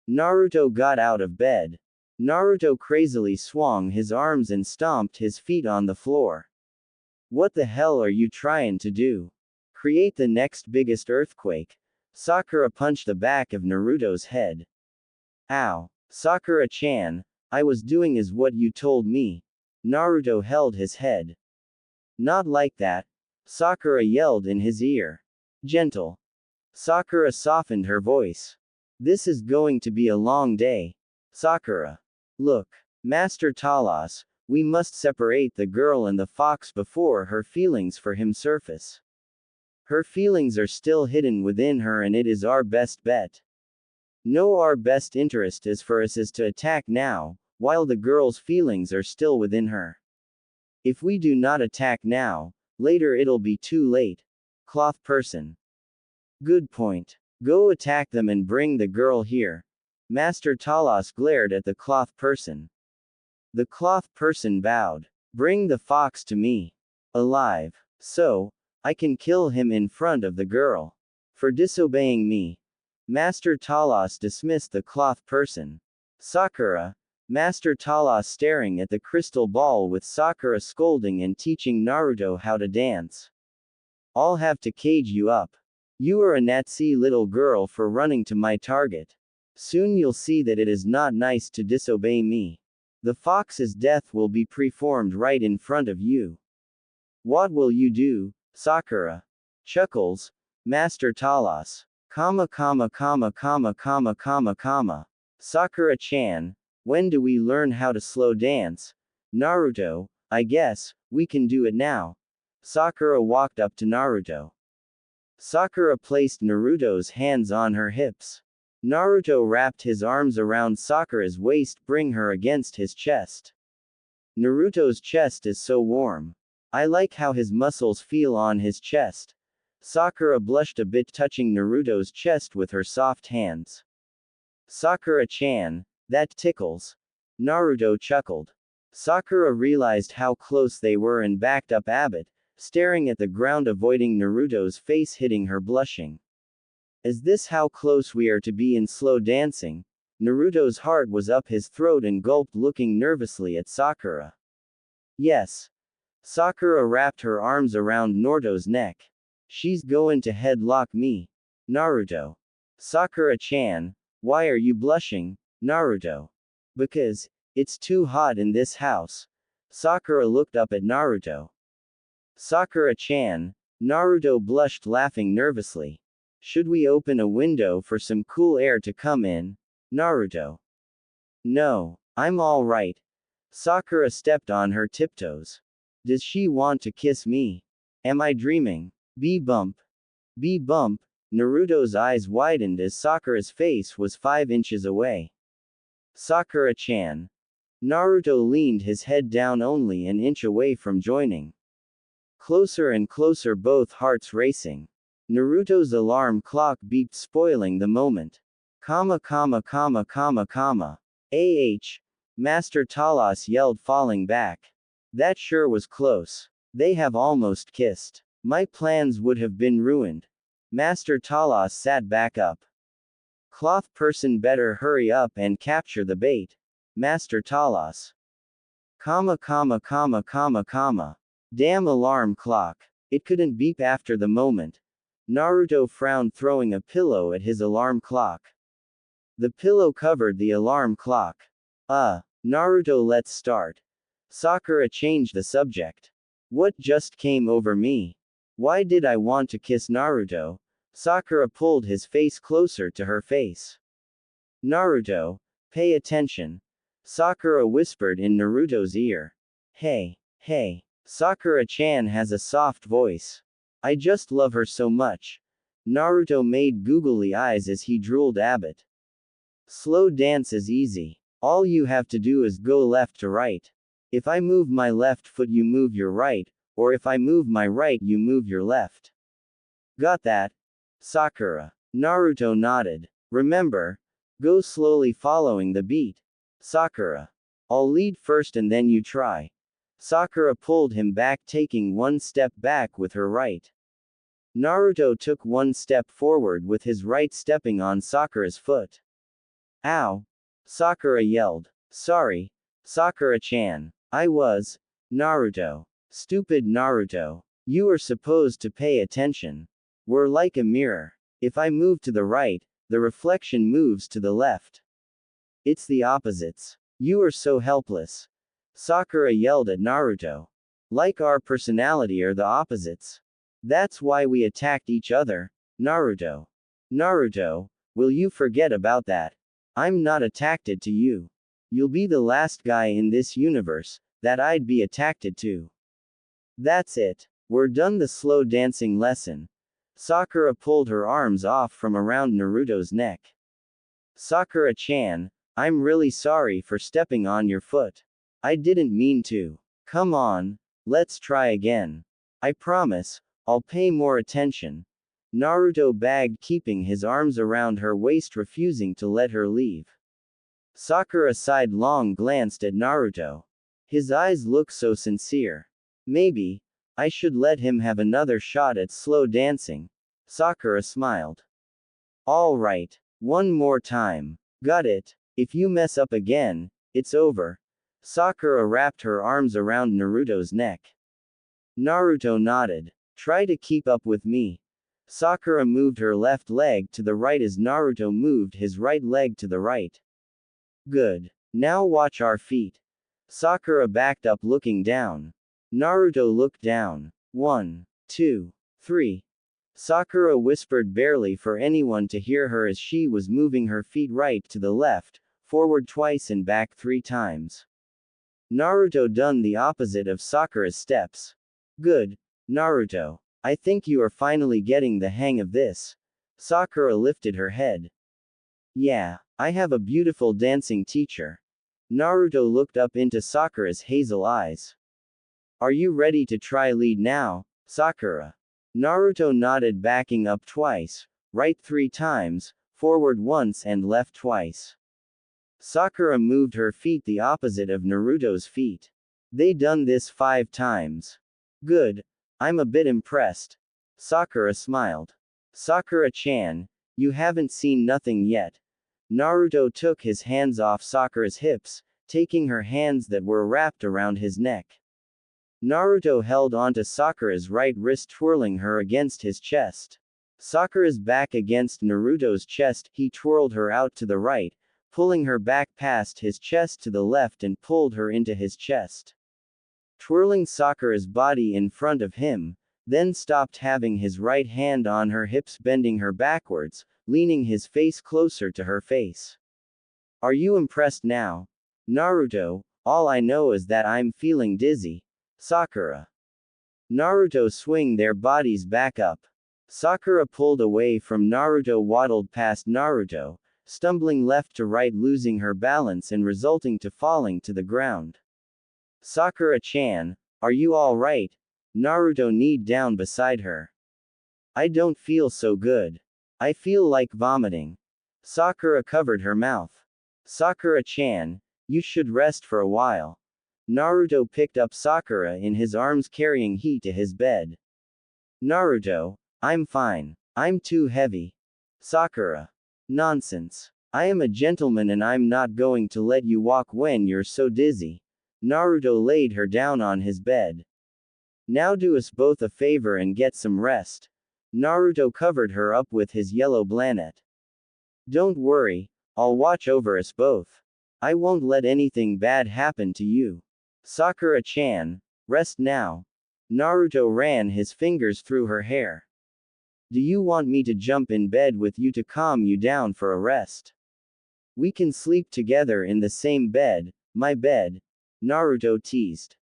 Naruto got out of bed. Naruto crazily swung his arms and stomped his feet on the floor. What the hell are you trying to do? Create the next biggest earthquake. Sakura punched the back of Naruto's head. Ow. Sakura-chan, I was doing is what you told me. Naruto held his head. Not like that. Sakura yelled in his ear. Gentle. Sakura softened her voice. This is going to be a long day. Sakura. Look, Master Talos, we must separate the girl and the fox before her feelings for him surface. Her feelings are still hidden within her and it is our best bet. No, our best interest is for us is to attack now, while the girl's feelings are still within her. If we do not attack now, later it'll be too late. Cloth person. Good point. Go attack them and bring the girl here. Master Talos glared at the cloth person. The cloth person bowed. Bring the fox to me. Alive. So, I can kill him in front of the girl. For disobeying me. Master Talos dismissed the cloth person. Sakura. Master Talos staring at the crystal ball with Sakura scolding and teaching Naruto how to dance. I'll have to cage you up. You are a Nazi little girl for running to my target. Soon you'll see that it is not nice to disobey me. The fox's death will be performed right in front of you. What will you do, Sakura? Chuckles. Master Talos. Sakura-chan, when do we learn how to slow dance? Naruto, I guess, we can do it now. Sakura walked up to Naruto. Sakura placed Naruto's hands on her hips. Naruto wrapped his arms around Sakura's waist, bring her against his chest. Naruto's chest is so warm. I like how his muscles feel on his chest. Sakura blushed a bit, touching Naruto's chest with her soft hands. Sakura-chan, that tickles. Naruto chuckled. Sakura realized how close they were and backed up a bit, staring at the ground, avoiding Naruto's face hitting her, blushing. Is this how close we are to be in slow dancing? Naruto's heart was up his throat and gulped, looking nervously at Sakura. Yes. Sakura wrapped her arms around Naruto's neck. She's going to headlock me. Naruto. Sakura-chan, why are you blushing? Naruto. Because it's too hot in this house. Sakura looked up at Naruto. Sakura-chan, Naruto blushed, laughing nervously. Should we open a window for some cool air to come in? Naruto. No, I'm all right. Sakura stepped on her tiptoes. Does she want to kiss me? Am I dreaming? B-bump. Bump, Naruto's eyes widened as Sakura's face was 5 inches away. Sakura-chan. Naruto leaned his head down only an inch away from joining. Closer and closer, both hearts racing. Naruto's alarm clock beeped, spoiling the moment. Master Talos yelled, falling back. That sure was close. They have almost kissed. My plans would have been ruined. Master Talos sat back up. Cloth person, better hurry up and capture the bait. Master Talos. Damn alarm clock. It couldn't beep after the moment. Naruto frowned, throwing a pillow at his alarm clock. The pillow covered the alarm clock. Naruto, let's start. Sakura changed the subject. What just came over me? Why did I want to kiss Naruto? Sakura pulled his face closer to her face. Naruto, pay attention. Sakura whispered in Naruto's ear. Hey. Sakura-chan has a soft voice. I just love her so much. Naruto made googly eyes as he drooled. Abbott. Slow dance is easy. All you have to do is go left to right. If I move my left foot, you move your right, or if I move my right, you move your left. Got that? Sakura. Naruto nodded. Remember? Go slowly, following the beat. Sakura. I'll lead first and then you try. Sakura pulled him back, taking one step back with her right. Naruto took one step forward with his right, stepping on Sakura's foot. Ow! Sakura yelled. Sorry, Sakura-chan. I was. Naruto. Stupid Naruto. You are supposed to pay attention. We're like a mirror. If I move to the right, the reflection moves to the left. It's the opposites. You are so helpless. Sakura yelled at Naruto. Like our personality are the opposites. That's why we attacked each other. Naruto. Naruto, will you forget about that? I'm not attracted to you. You'll be the last guy in this universe that I'd be attracted to. That's it. We're done the slow dancing lesson. Sakura pulled her arms off from around Naruto's neck. Sakura-chan, I'm really sorry for stepping on your foot. I didn't mean to. Come on, let's try again. I promise, I'll pay more attention. Naruto begged, keeping his arms around her waist, refusing to let her leave. Sakura sighed long, glanced at Naruto. His eyes looked so sincere. Maybe I should let him have another shot at slow dancing. Sakura smiled. All right, one more time. Got it. If you mess up again, it's over. Sakura wrapped her arms around Naruto's neck. Naruto nodded. Try to keep up with me. Sakura moved her left leg to the right as Naruto moved his right leg to the right. Good. Now watch our feet. Sakura backed up, looking down. Naruto looked down. 1, 2, 3. Sakura whispered, barely for anyone to hear her, as she was moving her feet right to the left, forward twice and back 3 times. Naruto done the opposite of Sakura's steps. Good, Naruto. I think you are finally getting the hang of this. Sakura lifted her head. Yeah, I have a beautiful dancing teacher. Naruto looked up into Sakura's hazel eyes. Are you ready to try lead now, Sakura? Naruto nodded, backing up twice, right 3 times, forward once and left twice. Sakura moved her feet the opposite of Naruto's feet. They done this 5 times. Good. I'm a bit impressed. Sakura smiled. Sakura-chan, you haven't seen nothing yet. Naruto took his hands off Sakura's hips, taking her hands that were wrapped around his neck. Naruto held onto Sakura's right wrist, twirling her against his chest. Sakura's back against Naruto's chest, he twirled her out to the right, pulling her back past his chest to the left and pulled her into his chest. Twirling Sakura's body in front of him, then stopped, having his right hand on her hips, bending her backwards, leaning his face closer to her face. Are you impressed now? Naruto, all I know is that I'm feeling dizzy. Sakura. Naruto swing their bodies back up. Sakura pulled away from Naruto, waddled past Naruto, stumbling left to right, losing her balance and resulting to falling to the ground. Sakura-chan, are you alright? Naruto kneed down beside her. I don't feel so good. I feel like vomiting. Sakura covered her mouth. Sakura-chan, you should rest for a while. Naruto picked up Sakura in his arms, carrying he to his bed. Naruto, I'm fine. I'm too heavy. Sakura. Nonsense. I am a gentleman and I'm not going to let you walk when you're so dizzy. Naruto laid her down on his bed. Now do us both a favor and get some rest. Naruto covered her up with his yellow blanket. Don't worry, I'll watch over us both. I won't let anything bad happen to you. Sakura-chan, rest now. Naruto ran his fingers through her hair. Do you want me to jump in bed with you to calm you down for a rest? We can sleep together in the same bed, my bed. Naruto teased.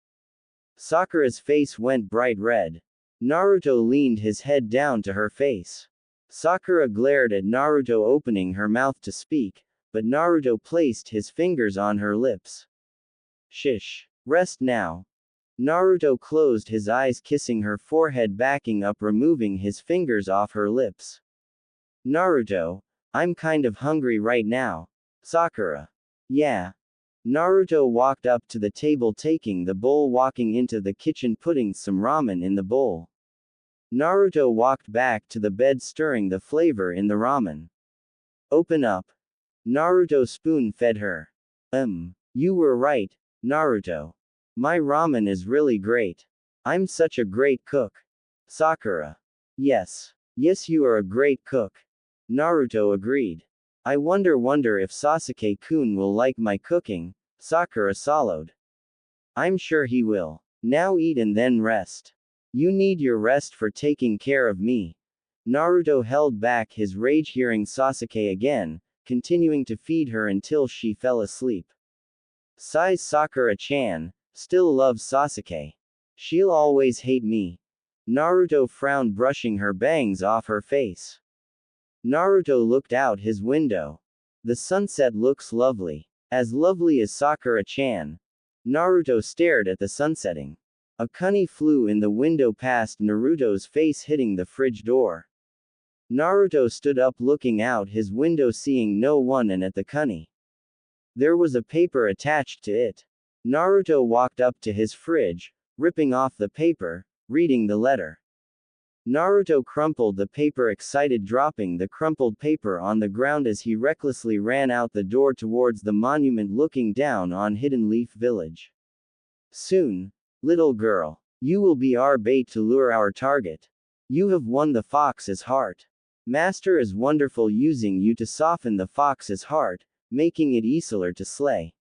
Sakura's face went bright red. Naruto leaned his head down to her face. Sakura glared at Naruto, opening her mouth to speak, but Naruto placed his fingers on her lips. Shish. Rest now. Naruto closed his eyes, kissing her forehead, backing up, removing his fingers off her lips. Naruto, I'm kind of hungry right now. Sakura. Yeah. Naruto walked up to the table, taking the bowl, walking into the kitchen, putting some ramen in the bowl. Naruto walked back to the bed, stirring the flavor in the ramen. Open up. Naruto spoon-fed her. You were right, Naruto. My ramen is really great. I'm such a great cook. Sakura. Yes. Yes, you are a great cook. Naruto agreed. I wonder if Sasuke-kun will like my cooking. Sakura swallowed. I'm sure he will. Now eat and then rest. You need your rest for taking care of me. Naruto held back his rage, hearing Sasuke again, continuing to feed her until she fell asleep. Sighs Sakura-chan, still loves Sasuke. She'll always hate me. Naruto frowned, brushing her bangs off her face. Naruto looked out his window. The sunset looks lovely. As lovely as Sakura-chan. Naruto stared at the sunsetting. A cunny flew in the window past Naruto's face, hitting the fridge door. Naruto stood up, looking out his window, seeing no one, and at the cunny. There was a paper attached to it. Naruto walked up to his fridge, ripping off the paper, reading the letter. Naruto crumpled the paper, excited, dropping the crumpled paper on the ground as he recklessly ran out the door towards the monument, looking down on Hidden Leaf Village. Soon, little girl, you will be our bait to lure our target. You have won the fox's heart. Master is wonderful, using you to soften the fox's heart, making it easier to slay.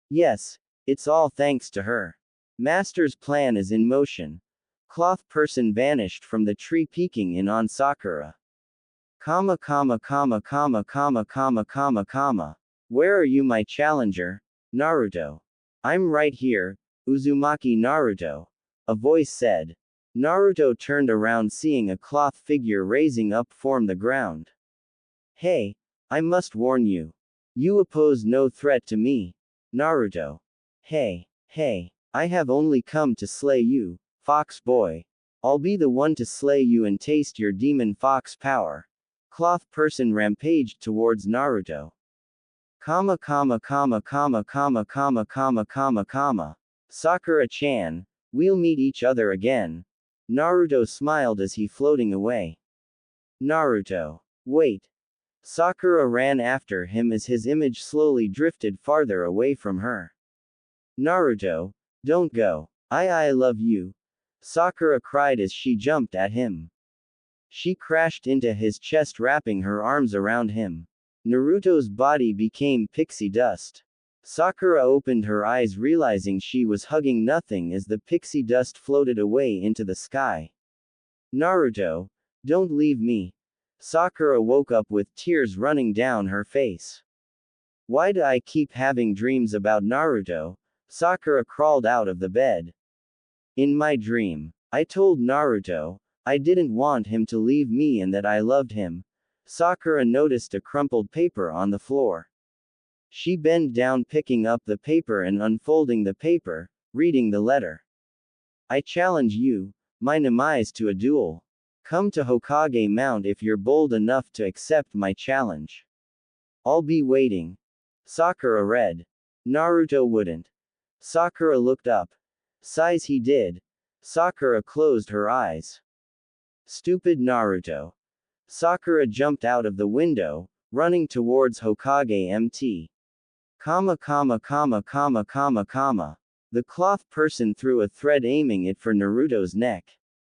Yes, it's all thanks to her. Master's plan is in motion. Cloth person vanished from the tree, peeking in on Sakura. Where are you, my challenger? Naruto. I'm right here, Uzumaki Naruto. A voice said. Naruto turned around, seeing a cloth figure raising up from the ground. Hey, I must warn you. You pose no threat to me. Naruto. Hey, I have only come to slay you, fox boy. I'll be the one to slay you and taste your demon fox power. Cloth person rampaged towards Naruto. Sakura-chan, we'll meet each other again. Naruto smiled as he floating away. Naruto. Wait. Sakura ran after him as his image slowly drifted farther away from her. Naruto, don't go. I love you. Sakura cried as she jumped at him. She crashed into his chest, wrapping her arms around him. Naruto's body became pixie dust. Sakura opened her eyes, realizing she was hugging nothing as the pixie dust floated away into the sky. Naruto, don't leave me. Sakura woke up with tears running down her face. Why do I keep having dreams about Naruto? Sakura crawled out of the bed. In my dream, I told Naruto, I didn't want him to leave me and that I loved him. Sakura noticed a crumpled paper on the floor. She bent down picking up the paper and unfolding the paper, reading the letter. I challenge you, my Nemesis, to a duel. Come to Hokage Mount if you're bold enough to accept my challenge. I'll be waiting. Sakura read. Naruto wouldn't. Sakura looked up. Sighs he did. Sakura closed her eyes. Stupid Naruto. Sakura jumped out of the window, running towards Hokage MT. The cloth person threw a thread aiming it for Naruto's neck.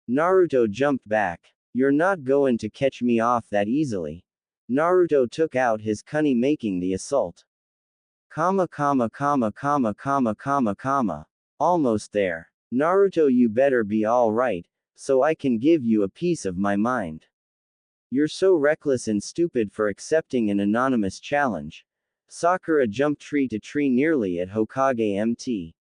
Naruto jumped back. You're not going to catch me off that easily. Naruto took out his kuni making the assault. Almost there. Naruto, you better be alright, so I can give you a piece of my mind. You're so reckless and stupid for accepting an anonymous challenge. Sakura jumped tree to tree nearly at Hokage MT.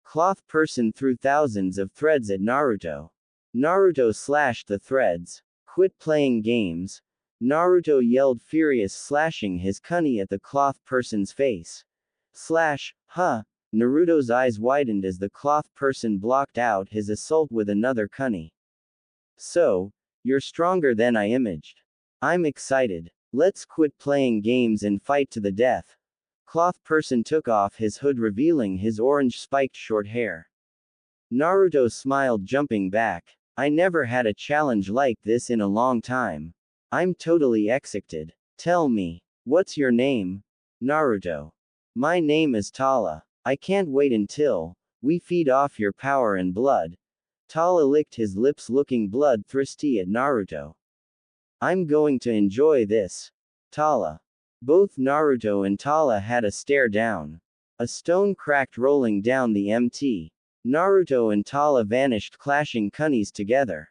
Cloth person threw thousands of threads at Naruto. Naruto slashed the threads. Quit playing games. Naruto yelled, furious, slashing his kuni at the cloth person's face. Slash, huh? Naruto's eyes widened as the cloth person blocked out his assault with another kuni. So, you're stronger than I imaged. I'm excited. Let's quit playing games and fight to the death. Cloth person took off his hood, revealing his orange spiked short hair. Naruto smiled, jumping back. I never had a challenge like this in a long time. I'm totally excited. Tell me, what's your name? Naruto. My name is Tala. I can't wait until we feed off your power and blood. Tala licked his lips, looking bloodthirsty at Naruto. I'm going to enjoy this. Tala. Both Naruto and Tala had a stare down. A stone cracked, rolling down the MT. Naruto and Tala vanished, clashing kunis together.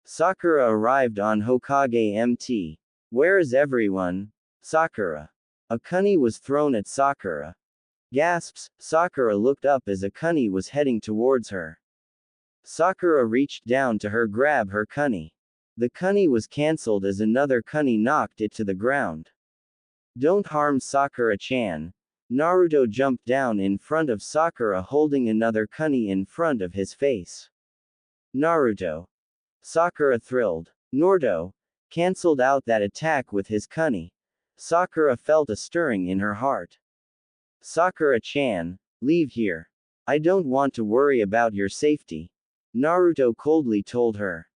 Sakura arrived on Hokage MT. Where is everyone? Sakura. A kuni was thrown at Sakura. Gasps. Sakura looked up as a kuni was heading towards her. Sakura reached down to her, grab her kuni. The kuni was cancelled as another kuni knocked it to the ground. Don't harm Sakura-chan. Naruto jumped down in front of Sakura, holding another kuni in front of his face. Naruto. Sakura thrilled. Naruto cancelled out that attack with his kuni. Sakura felt a stirring in her heart. Sakura-chan, leave here. I don't want to worry about your safety. Naruto coldly told her.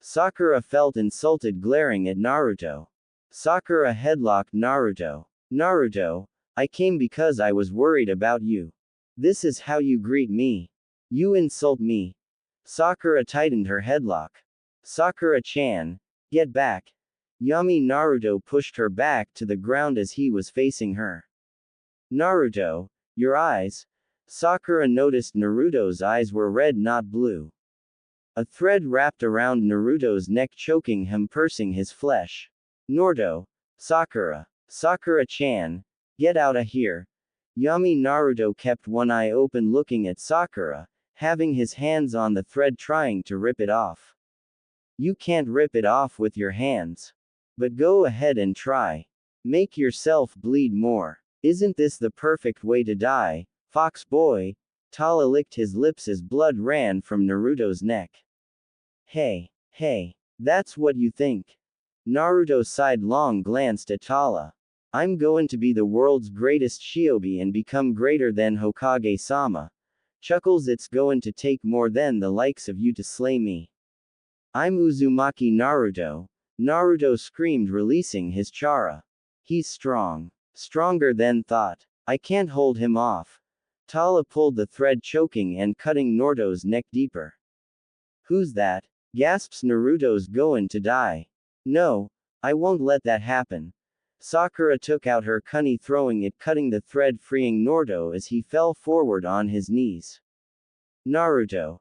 Sakura felt insulted, glaring at Naruto. Sakura headlocked Naruto. Naruto, I came because I was worried about you. This is how you greet me. You insult me. Sakura tightened her headlock. Sakura-chan, get back. Yummy. Naruto pushed her back to the ground as he was facing her. Naruto, your eyes. Sakura noticed Naruto's eyes were red, not blue. A thread wrapped around Naruto's neck, choking him, pursing his flesh. Naruto. Sakura. Sakura-chan, get out of here. Yummy. Naruto kept one eye open, looking at Sakura, having his hands on the thread, trying to rip it off. You can't rip it off with your hands. But go ahead and try. Make yourself bleed more. Isn't this the perfect way to die, fox boy? Tala licked his lips as blood ran from Naruto's neck. Hey, that's what you think? Naruto sidelong glanced at Tala. I'm going to be the world's greatest shinobi and become greater than Hokage-sama. Chuckles, it's going to take more than the likes of you to slay me. I'm Uzumaki Naruto. Naruto screamed, releasing his chara. He's strong. Stronger than thought. I can't hold him off. Tala pulled the thread, choking and cutting Naruto's neck deeper. Who's that? Gasps. Naruto's going to die. No, I won't let that happen. Sakura took out her kuni, throwing it, cutting the thread, freeing Naruto as he fell forward on his knees. Naruto.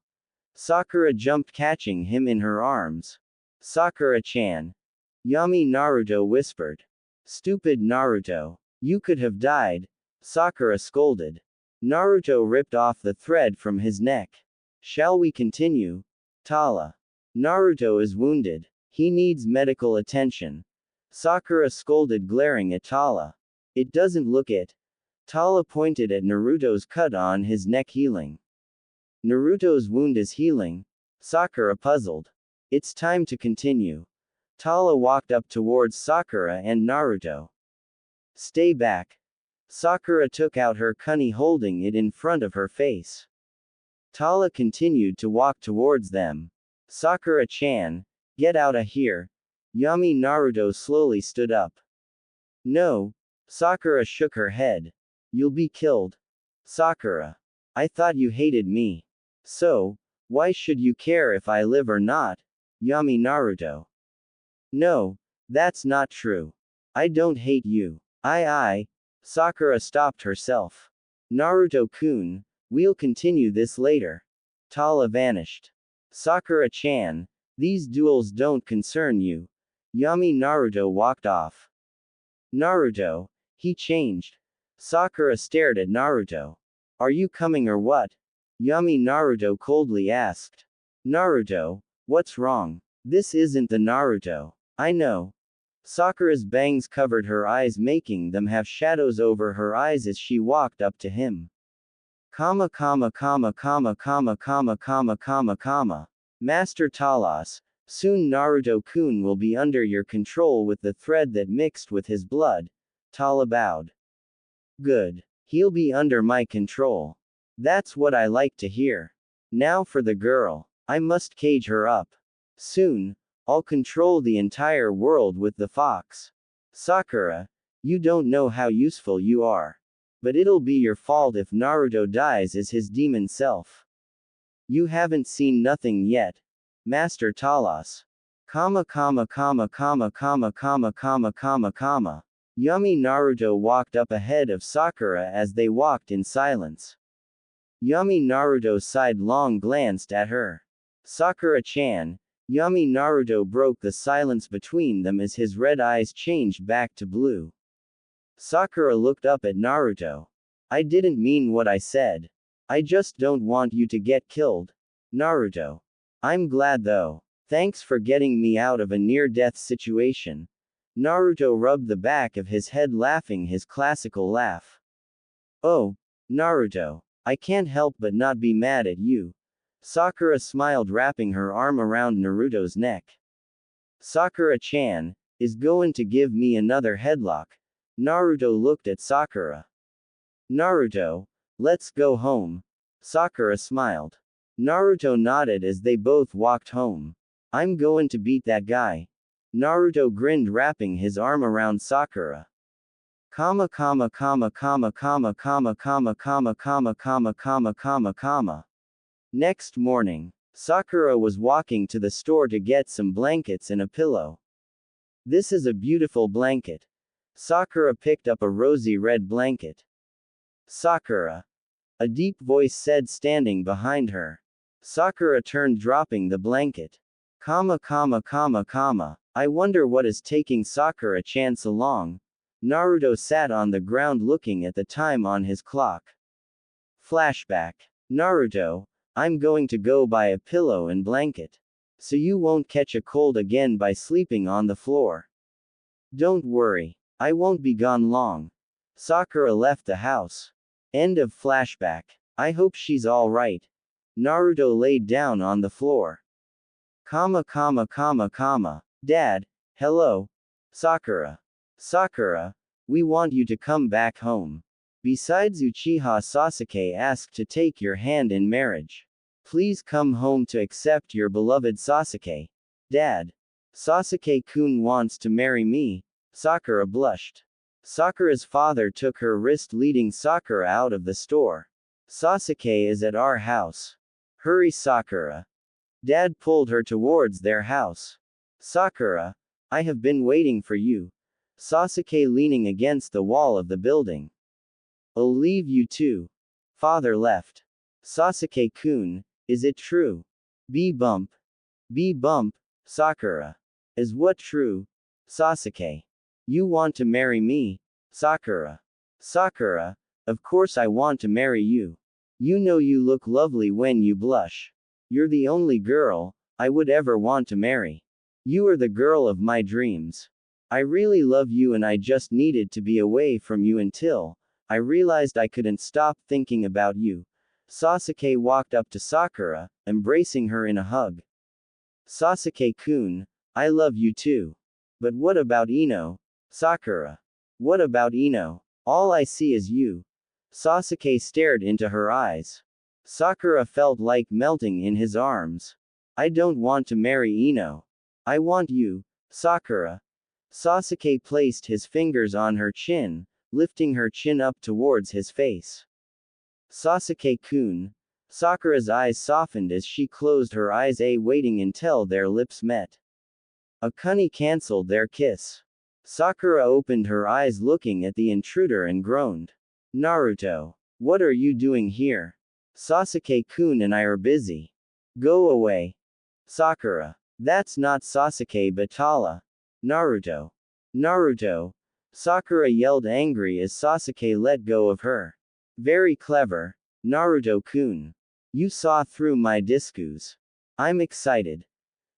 Sakura jumped, catching him in her arms. Sakura-chan. Yummy. Naruto whispered. Stupid Naruto. You could have died. Sakura scolded. Naruto ripped off the thread from his neck. Shall we continue? Tala. Naruto is wounded. He needs medical attention. Sakura scolded, glaring at Tala. It doesn't look it. Tala pointed at Naruto's cut on his neck, healing. Naruto's wound is healing? Sakura puzzled. It's time to continue. Tala walked up towards Sakura and Naruto. Stay back. Sakura took out her kuni, holding it in front of her face. Tala continued to walk towards them. Sakura-chan, get out of here. Yami. Naruto slowly stood up. No. Sakura shook her head. You'll be killed. Sakura. I thought you hated me. So, why should you care if I live or not? Yami. Naruto. No, that's not true. I don't hate you. I. Sakura stopped herself. Naruto-kun, we'll continue this later. Tala vanished. Sakura-chan, these duels don't concern you. Yami. Naruto walked off. Naruto, he changed. Sakura stared at Naruto. Are you coming or what? Yami. Naruto coldly asked. Naruto, what's wrong? This isn't the Naruto I know. Sakura's bangs covered her eyes, making them have shadows over her eyes as she walked up to him. Master Talas, soon Naruto-kun will be under your control with the thread that mixed with his blood. Tala bowed. Good. He'll be under my control. That's what I like to hear. Now for the girl. I must cage her up. Soon, I'll control the entire world with the fox. Sakura, you don't know how useful you are. But it'll be your fault if Naruto dies as his demon self. You haven't seen nothing yet. Master Talas. Yami. Naruto walked up ahead of Sakura as they walked in silence. Yami. Naruto sidelong glanced at her. Sakura-chan. Yami. Naruto broke the silence between them as his red eyes changed back to blue. Sakura looked up at Naruto. I didn't mean what I said. I just don't want you to get killed. Naruto. I'm glad though. Thanks for getting me out of a near-death situation. Naruto rubbed the back of his head, laughing his classical laugh. Oh, Naruto. I can't help but not be mad at you. Sakura smiled, wrapping her arm around Naruto's neck. Sakura-chan is going to give me another headlock. Naruto looked at Sakura. Naruto, let's go home. Sakura smiled. Naruto nodded as they both walked home. I'm going to beat that guy. Naruto grinned, wrapping his arm around Sakura. Next morning, Sakura was walking to the store to get some blankets and a pillow. This is a beautiful blanket. Sakura picked up a rosy red blanket. Sakura. A deep voice said, standing behind her. Sakura turned, dropping the blanket. I wonder what is taking Sakura-chan so long. Naruto sat on the ground looking at the time on his clock. Flashback. Naruto, I'm going to go buy a pillow and blanket. So you won't catch a cold again by sleeping on the floor. Don't worry. I won't be gone long. Sakura left the house. End of flashback. I hope she's alright. Naruto laid down on the floor. Dad, hello. Sakura. Sakura, we want you to come back home. Besides, Uchiha Sasuke asked to take your hand in marriage. Please come home to accept your beloved Sasuke. Dad. Sasuke-kun wants to marry me. Sakura blushed. Sakura's father took her wrist, leading Sakura out of the store. Sasuke is at our house. Hurry, Sakura. Dad pulled her towards their house. Sakura, I have been waiting for you. Sasuke leaning against the wall of the building. I'll leave you too. Father left. Sasuke-kun, is it true? B-bump. B-bump, Sakura. Is what true? Sasuke. You want to marry me? Sakura. Sakura, Of course I want to marry you. You know you look lovely when you blush. You're the only girl I would ever want to marry. You are the girl of my dreams. I really love you and I just needed to be away from you until I realized I couldn't stop thinking about you. Sasuke walked up to Sakura, embracing her in a hug. Sasuke-kun, I love you too. But what about Ino? Sakura. What about Ino? All I see is you. Sasuke stared into her eyes. Sakura felt like melting in his arms. I don't want to marry Ino. I want you, Sakura. Sasuke placed his fingers on her chin, lifting her chin up towards his face. Sasuke-kun. Sakura's eyes softened as she closed her eyes, waiting until their lips met. Akane cancelled their kiss. Sakura opened her eyes looking at the intruder and groaned. Naruto. What are you doing here? Sasuke-kun and I are busy. Go away. Sakura. That's not Sasuke but Tala. Naruto. Naruto. Sakura yelled angry as Sasuke let go of her. Very clever, Naruto-kun. You saw through my discus. I'm excited.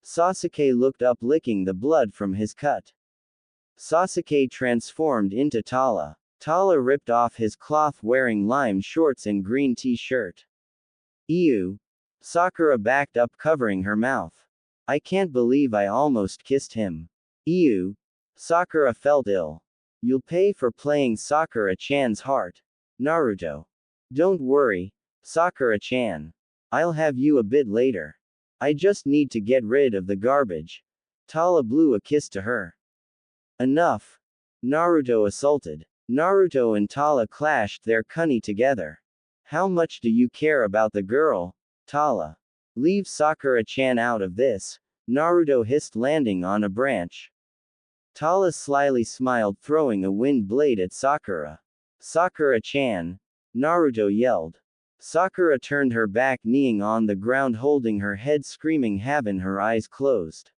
Sasuke looked up, licking the blood from his cut. Sasuke transformed into Tala. Tala ripped off his cloth wearing lime shorts and green t-shirt. Ew. Sakura backed up, covering her mouth. I can't believe I almost kissed him. Ew. Sakura felt ill. You'll pay for playing Sakura-chan's heart. Naruto. Don't worry, Sakura-chan. I'll have you a bit later. I just need to get rid of the garbage. Tala blew a kiss to her. Enough. Naruto assaulted. Naruto and Tala clashed their kuni together. How much do you care about the girl, Tala? Leave Sakura-chan out of this, Naruto hissed, landing on a branch. Tala slyly smiled, throwing a wind blade at Sakura. Sakura-chan, Naruto yelled. Sakura turned her back, kneeling on the ground, holding her head, screaming, having her eyes closed.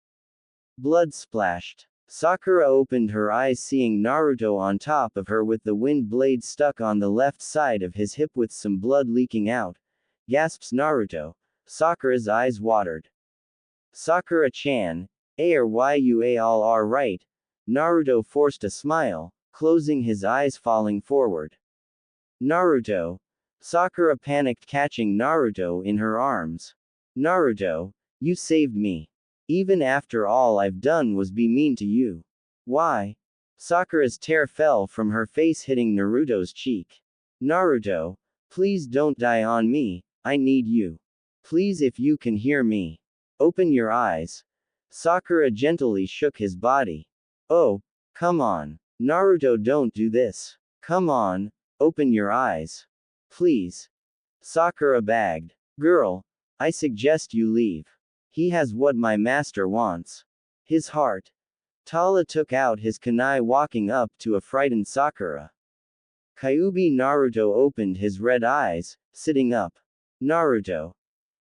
Blood splashed. Sakura opened her eyes, seeing Naruto on top of her with the wind blade stuck on the left side of his hip with some blood leaking out. Gasps Naruto. Sakura's eyes watered. Sakura-chan, are you all right? Naruto forced a smile, closing his eyes, falling forward. Naruto. Sakura panicked, catching Naruto in her arms. Naruto, you saved me. Even after all I've done was be mean to you. Why? Sakura's tear fell from her face, hitting Naruto's cheek. Naruto, please don't die on me, I need you. Please, if you can hear me. Open your eyes. Sakura gently shook his body. Oh, come on. Naruto, don't do this. Come on, open your eyes. Please. Sakura begged. Girl, I suggest you leave. He has what my master wants. His heart. Tala took out his kunai, walking up to a frightened Sakura. Kyuubi Naruto opened his red eyes, sitting up. Naruto.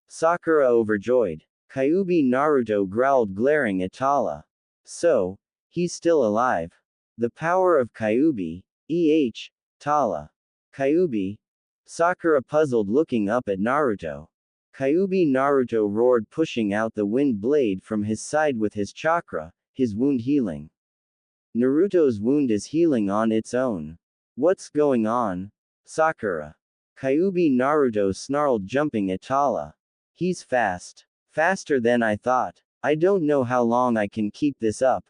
Sakura overjoyed. Kyuubi Naruto growled, glaring at Tala. So, he's still alive. The power of Kyuubi. Tala. Kyuubi. Sakura puzzled, looking up at Naruto. Kyuubi Naruto roared, pushing out the wind blade from his side with his chakra, his wound healing. Naruto's wound is healing on its own. What's going on? Sakura. Kyuubi Naruto snarled, jumping at Tala. He's fast. Faster than I thought. I don't know how long I can keep this up.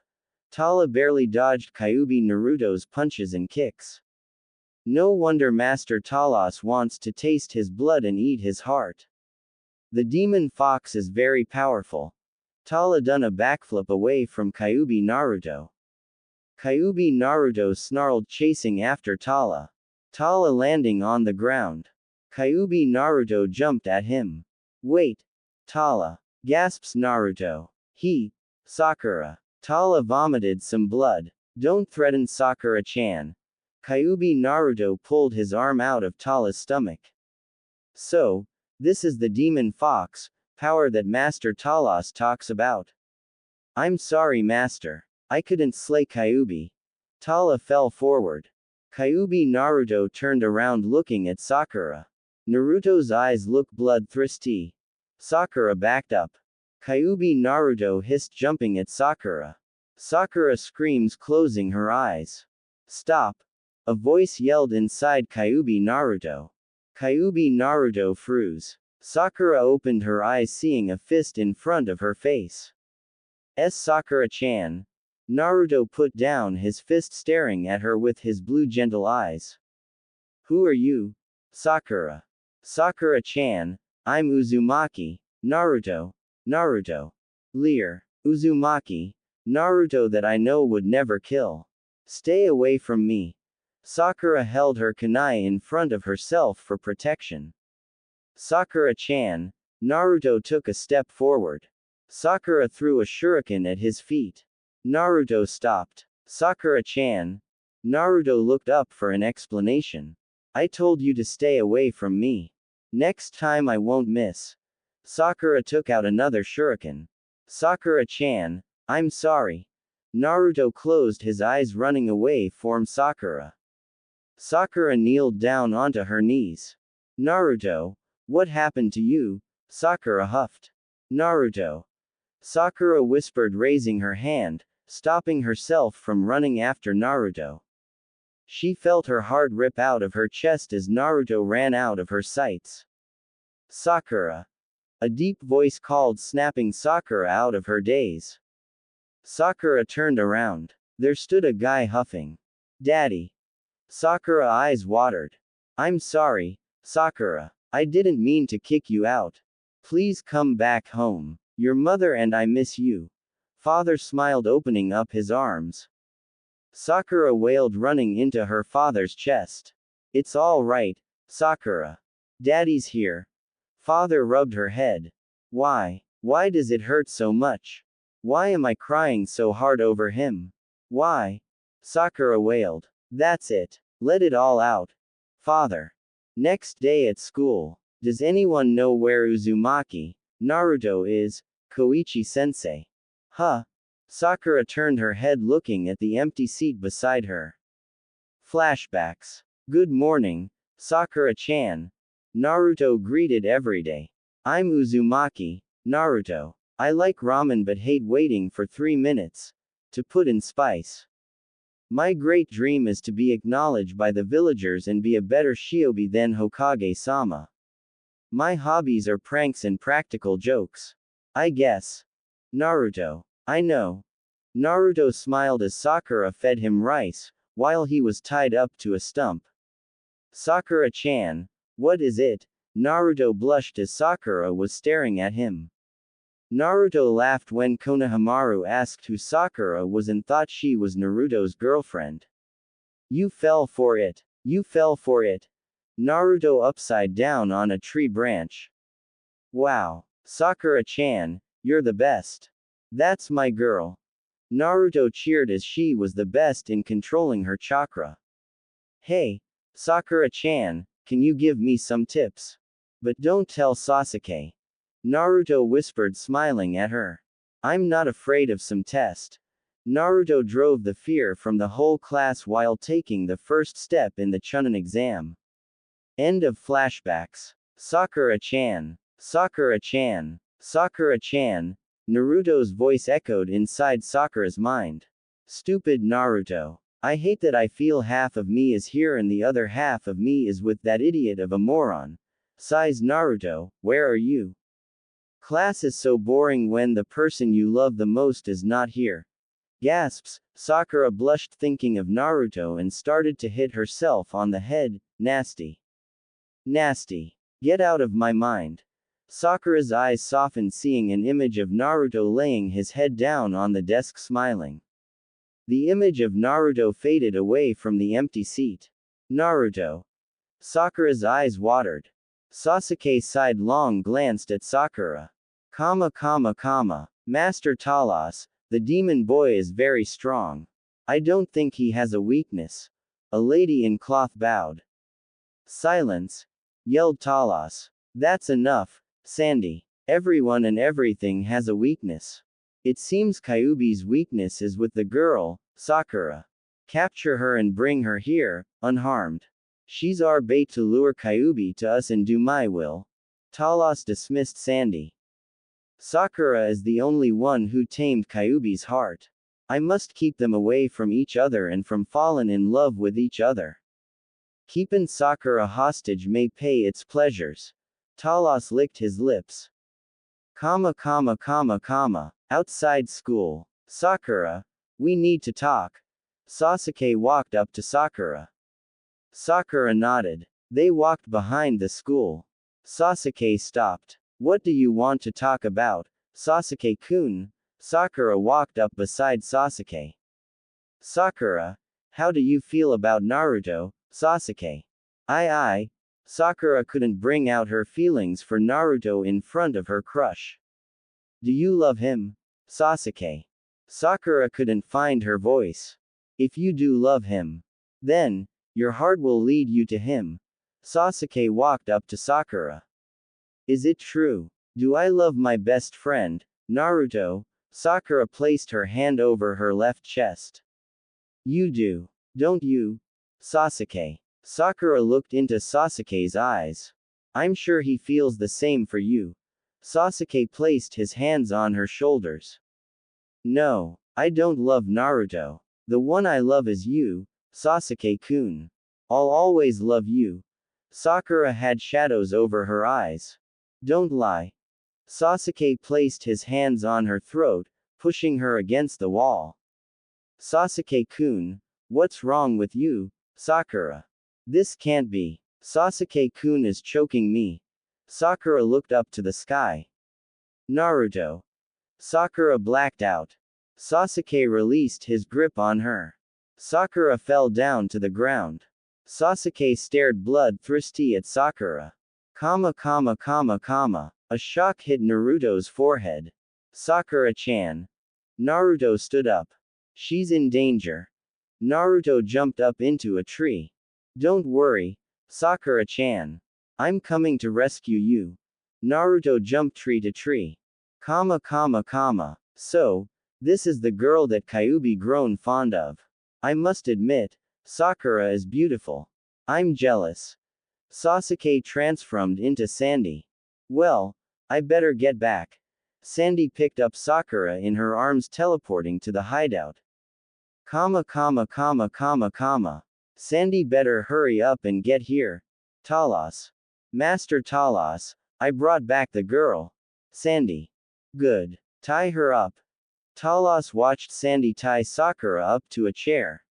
Tala barely dodged Kyuubi Naruto's punches and kicks. No wonder Master Talos wants to taste his blood and eat his heart. The demon fox is very powerful. Tala done a backflip away from Kyuubi Naruto. Kyuubi Naruto snarled, chasing after Tala. Tala landing on the ground. Kyuubi Naruto jumped at him. Wait. Tala. Gasps Naruto. Sakura. Tala vomited some blood. Don't threaten Sakura-chan. Kyuubi Naruto pulled his arm out of Tala's stomach. So, this is the demon fox, power that Master Talos talks about. I'm sorry, Master. I couldn't slay Kyuubi. Tala fell forward. Kyuubi Naruto turned around looking at Sakura. Naruto's eyes looked bloodthirsty. Sakura backed up. Kyuubi Naruto hissed, jumping at Sakura. Sakura screams, closing her eyes. Stop! A voice yelled inside Kyuubi Naruto. Kyuubi Naruto froze. Sakura opened her eyes, seeing a fist in front of her face. Sakura-chan. Naruto put down his fist, staring at her with his blue gentle eyes. Who are you? Sakura. Sakura-chan, I'm Uzumaki. Naruto. Naruto. Leer. Uzumaki. Naruto that I know would never kill. Stay away from me. Sakura held her kunai in front of herself for protection. Sakura-chan. Naruto took a step forward. Sakura threw a shuriken at his feet. Naruto stopped. Sakura-chan. Naruto looked up for an explanation. I told you to stay away from me. Next time I won't miss. Sakura took out another shuriken. Sakura-chan, I'm sorry. Naruto closed his eyes, running away from Sakura. Sakura kneeled down onto her knees. Naruto, what happened to you? Sakura huffed. Naruto. Sakura whispered, raising her hand, stopping herself from running after Naruto. She felt her heart rip out of her chest as Naruto ran out of her sights. Sakura. A deep voice called, snapping Sakura out of her daze. Sakura turned around. There stood a guy huffing. Daddy. Sakura eyes watered. I'm sorry, Sakura. I didn't mean to kick you out. Please come back home. Your mother and I miss you. Father smiled, opening up his arms. Sakura wailed, running into her father's chest. It's all right, Sakura. Daddy's here. Father rubbed her head. Why? Why does it hurt so much? Why am I crying so hard over him? Why? Sakura wailed. That's it. Let it all out. Father. Next day at school. Does anyone know where Uzumaki, Naruto is? Koichi-sensei. Huh? Sakura turned her head, looking at the empty seat beside her. Flashbacks. Good morning, Sakura-chan. Naruto greeted every day. I'm Uzumaki, Naruto. I like ramen but hate waiting for 3 minutes to put in spice. My great dream is to be acknowledged by the villagers and be a better shinobi than Hokage-sama. My hobbies are pranks and practical jokes. I guess. Naruto. I know. Naruto smiled as Sakura fed him rice, while he was tied up to a stump. Sakura-chan, what is it? Naruto blushed as Sakura was staring at him. Naruto laughed when Konohamaru asked who Sakura was and thought she was Naruto's girlfriend. You fell for it. You fell for it. Naruto upside down on a tree branch. Wow. Sakura-chan, you're the best. That's my girl. Naruto cheered as she was the best in controlling her chakra. Hey, Sakura-chan, can you give me some tips? But don't tell Sasuke. Naruto whispered, smiling at her. I'm not afraid of some test. Naruto drove the fear from the whole class while taking the first step in the Chunin exam. End of flashbacks. Sakura-chan. Sakura-chan. Sakura-chan. Naruto's voice echoed inside Sakura's mind. Stupid Naruto. I hate that I feel half of me is here and the other half of me is with that idiot of a moron. Sighs Naruto, where are you? Class is so boring when the person you love the most is not here. Gasps. Sakura blushed thinking of Naruto and started to hit herself on the head. Nasty. Nasty. Get out of my mind. Sakura's eyes softened, seeing an image of Naruto laying his head down on the desk, smiling. The image of Naruto faded away from the empty seat. Naruto. Sakura's eyes watered. Sasuke sighed long, glanced at Sakura. Master Talas, the demon boy is very strong. I don't think he has a weakness. A lady in cloth bowed. Silence, yelled Talas. That's enough, Sandy. Everyone and everything has a weakness. It seems Kyuubi's weakness is with the girl, Sakura. Capture her and bring her here, unharmed. She's our bait to lure Kyuubi to us and do my will. Talos dismissed Sandy. Sakura is the only one who tamed Kyuubi's heart. I must keep them away from each other and from falling in love with each other. Keeping Sakura hostage may pay its pleasures. Talos licked his lips. Outside school. Sakura, we need to talk. Sasuke walked up to Sakura. Sakura nodded. They walked behind the school. Sasuke stopped. What do you want to talk about, Sasuke-kun? Sakura walked up beside Sasuke. Sakura, how do you feel about Naruto, Sasuke? Sakura couldn't bring out her feelings for Naruto in front of her crush. Do you love him, Sasuke? Sakura couldn't find her voice. If you do love him, then, your heart will lead you to him. Sasuke walked up to Sakura. Is it true? Do I love my best friend, Naruto? Sakura placed her hand over her left chest. You do, don't you, Sasuke? Sakura looked into Sasuke's eyes. I'm sure he feels the same for you. Sasuke placed his hands on her shoulders. No, I don't love Naruto. The one I love is you, Sasuke-kun. I'll always love you. Sakura had shadows over her eyes. Don't lie. Sasuke placed his hands on her throat, pushing her against the wall. Sasuke-kun, what's wrong with you, Sakura? This can't be. Sasuke-kun is choking me. Sakura looked up to the sky. Naruto. Sakura blacked out. Sasuke released his grip on her. Sakura fell down to the ground. Sasuke stared bloodthirsty at Sakura. A shock hit Naruto's forehead. Sakura-chan. Naruto stood up. She's in danger. Naruto jumped up into a tree. Don't worry, Sakura-chan. I'm coming to rescue you. Naruto jumped tree to tree. So, this is the girl that Kyuubi grown fond of. I must admit, Sakura is beautiful. I'm jealous. Sasuke transformed into Sandy. Well, I better get back. Sandy picked up Sakura in her arms, teleporting to the hideout. Sandy better hurry up and get here. Talos. Master Talos, I brought back the girl. Sandy. Good. Tie her up. Talos watched Sandy tie Sakura up to a chair.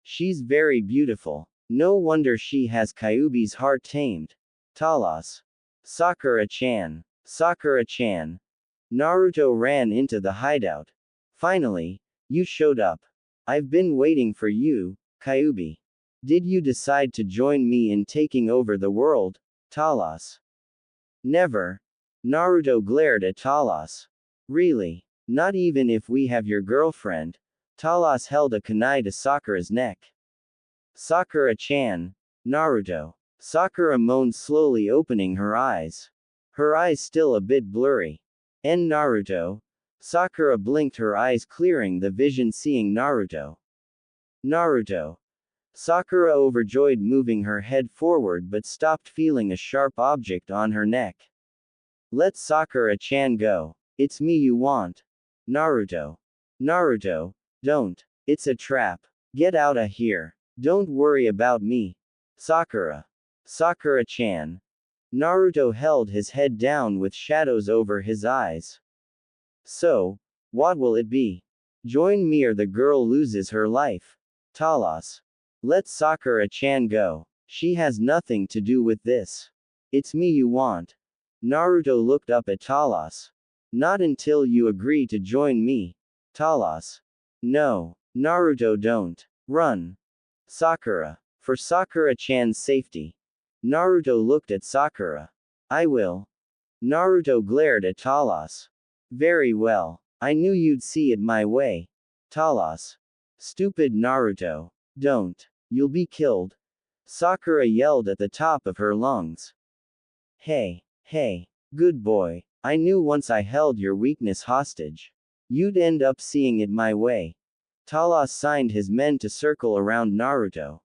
She's very beautiful. No wonder she has Kyuubi's heart tamed. Talos. Sakura-chan. Sakura-chan. Naruto ran into the hideout. Finally, you showed up. I've been waiting for you, Kyuubi. Did you decide to join me in taking over the world, Talos? Never. Naruto glared at Talos. Really? Not even if we have your girlfriend? Talos held a kunai to Sakura's neck. Sakura-chan. Naruto. Sakura moaned, slowly opening her eyes. Her eyes still a bit blurry. And Naruto? Sakura blinked, her eyes clearing the vision, seeing Naruto. Naruto. Sakura overjoyed, moving her head forward but stopped, feeling a sharp object on her neck. Let Sakura-chan go. It's me you want. Naruto. Naruto, don't. It's a trap. Get out of here. Don't worry about me. Sakura. Sakura-chan. Naruto held his head down with shadows over his eyes. So, what will it be? Join me or the girl loses her life. Talos. Let Sakura-chan go. She has nothing to do with this. It's me you want. Naruto looked up at Talos. Not until you agree to join me. Talos. No. Naruto, don't. Run. Sakura. For Sakura-chan's safety. Naruto looked at Sakura. I will. Naruto glared at Talos. Very well. I knew you'd see it my way. Talos. Stupid Naruto. Don't. You'll be killed. Sakura yelled at the top of her lungs. Hey. Good boy. I knew once I held your weakness hostage, you'd end up seeing it my way. Talos signed his men to circle around Naruto.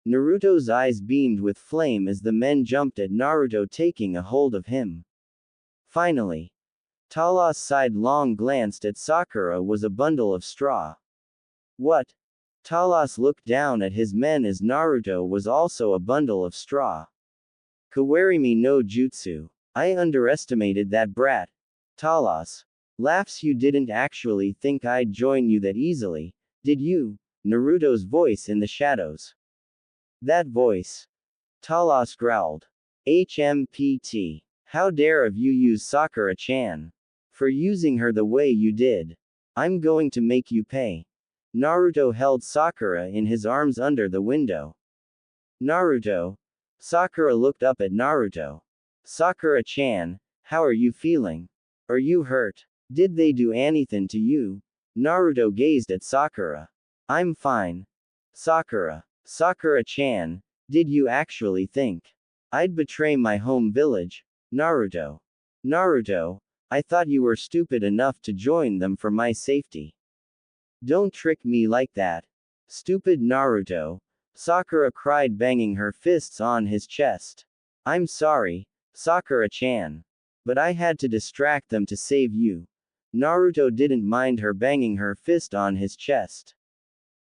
Naruto's eyes beamed with flame as the men jumped at Naruto, taking a hold of him. Finally, Talos' sidelong glanced at Sakura was a bundle of straw. What? Talos looked down at his men as Naruto was also a bundle of straw. Kawarimi no jutsu. I underestimated that brat. Talos laughs. You didn't actually think I'd join you that easily, did you? Naruto's voice in the shadows. That voice. Talos growled. HMPT. How dare you use Sakura-chan? For using her the way you did. I'm going to make you pay. Naruto held Sakura in his arms under the window. Naruto. Sakura looked up at Naruto. Sakura-chan, how are you feeling? Are you hurt? Did they do anything to you? Naruto gazed at Sakura. I'm fine. Sakura. Sakura-chan, did you actually think I'd betray my home village? Naruto. Naruto, I thought you were stupid enough to join them for my safety. Don't trick me like that. Stupid Naruto. Sakura cried, banging her fists on his chest. I'm sorry, Sakura-chan. But I had to distract them to save you. Naruto didn't mind her banging her fist on his chest.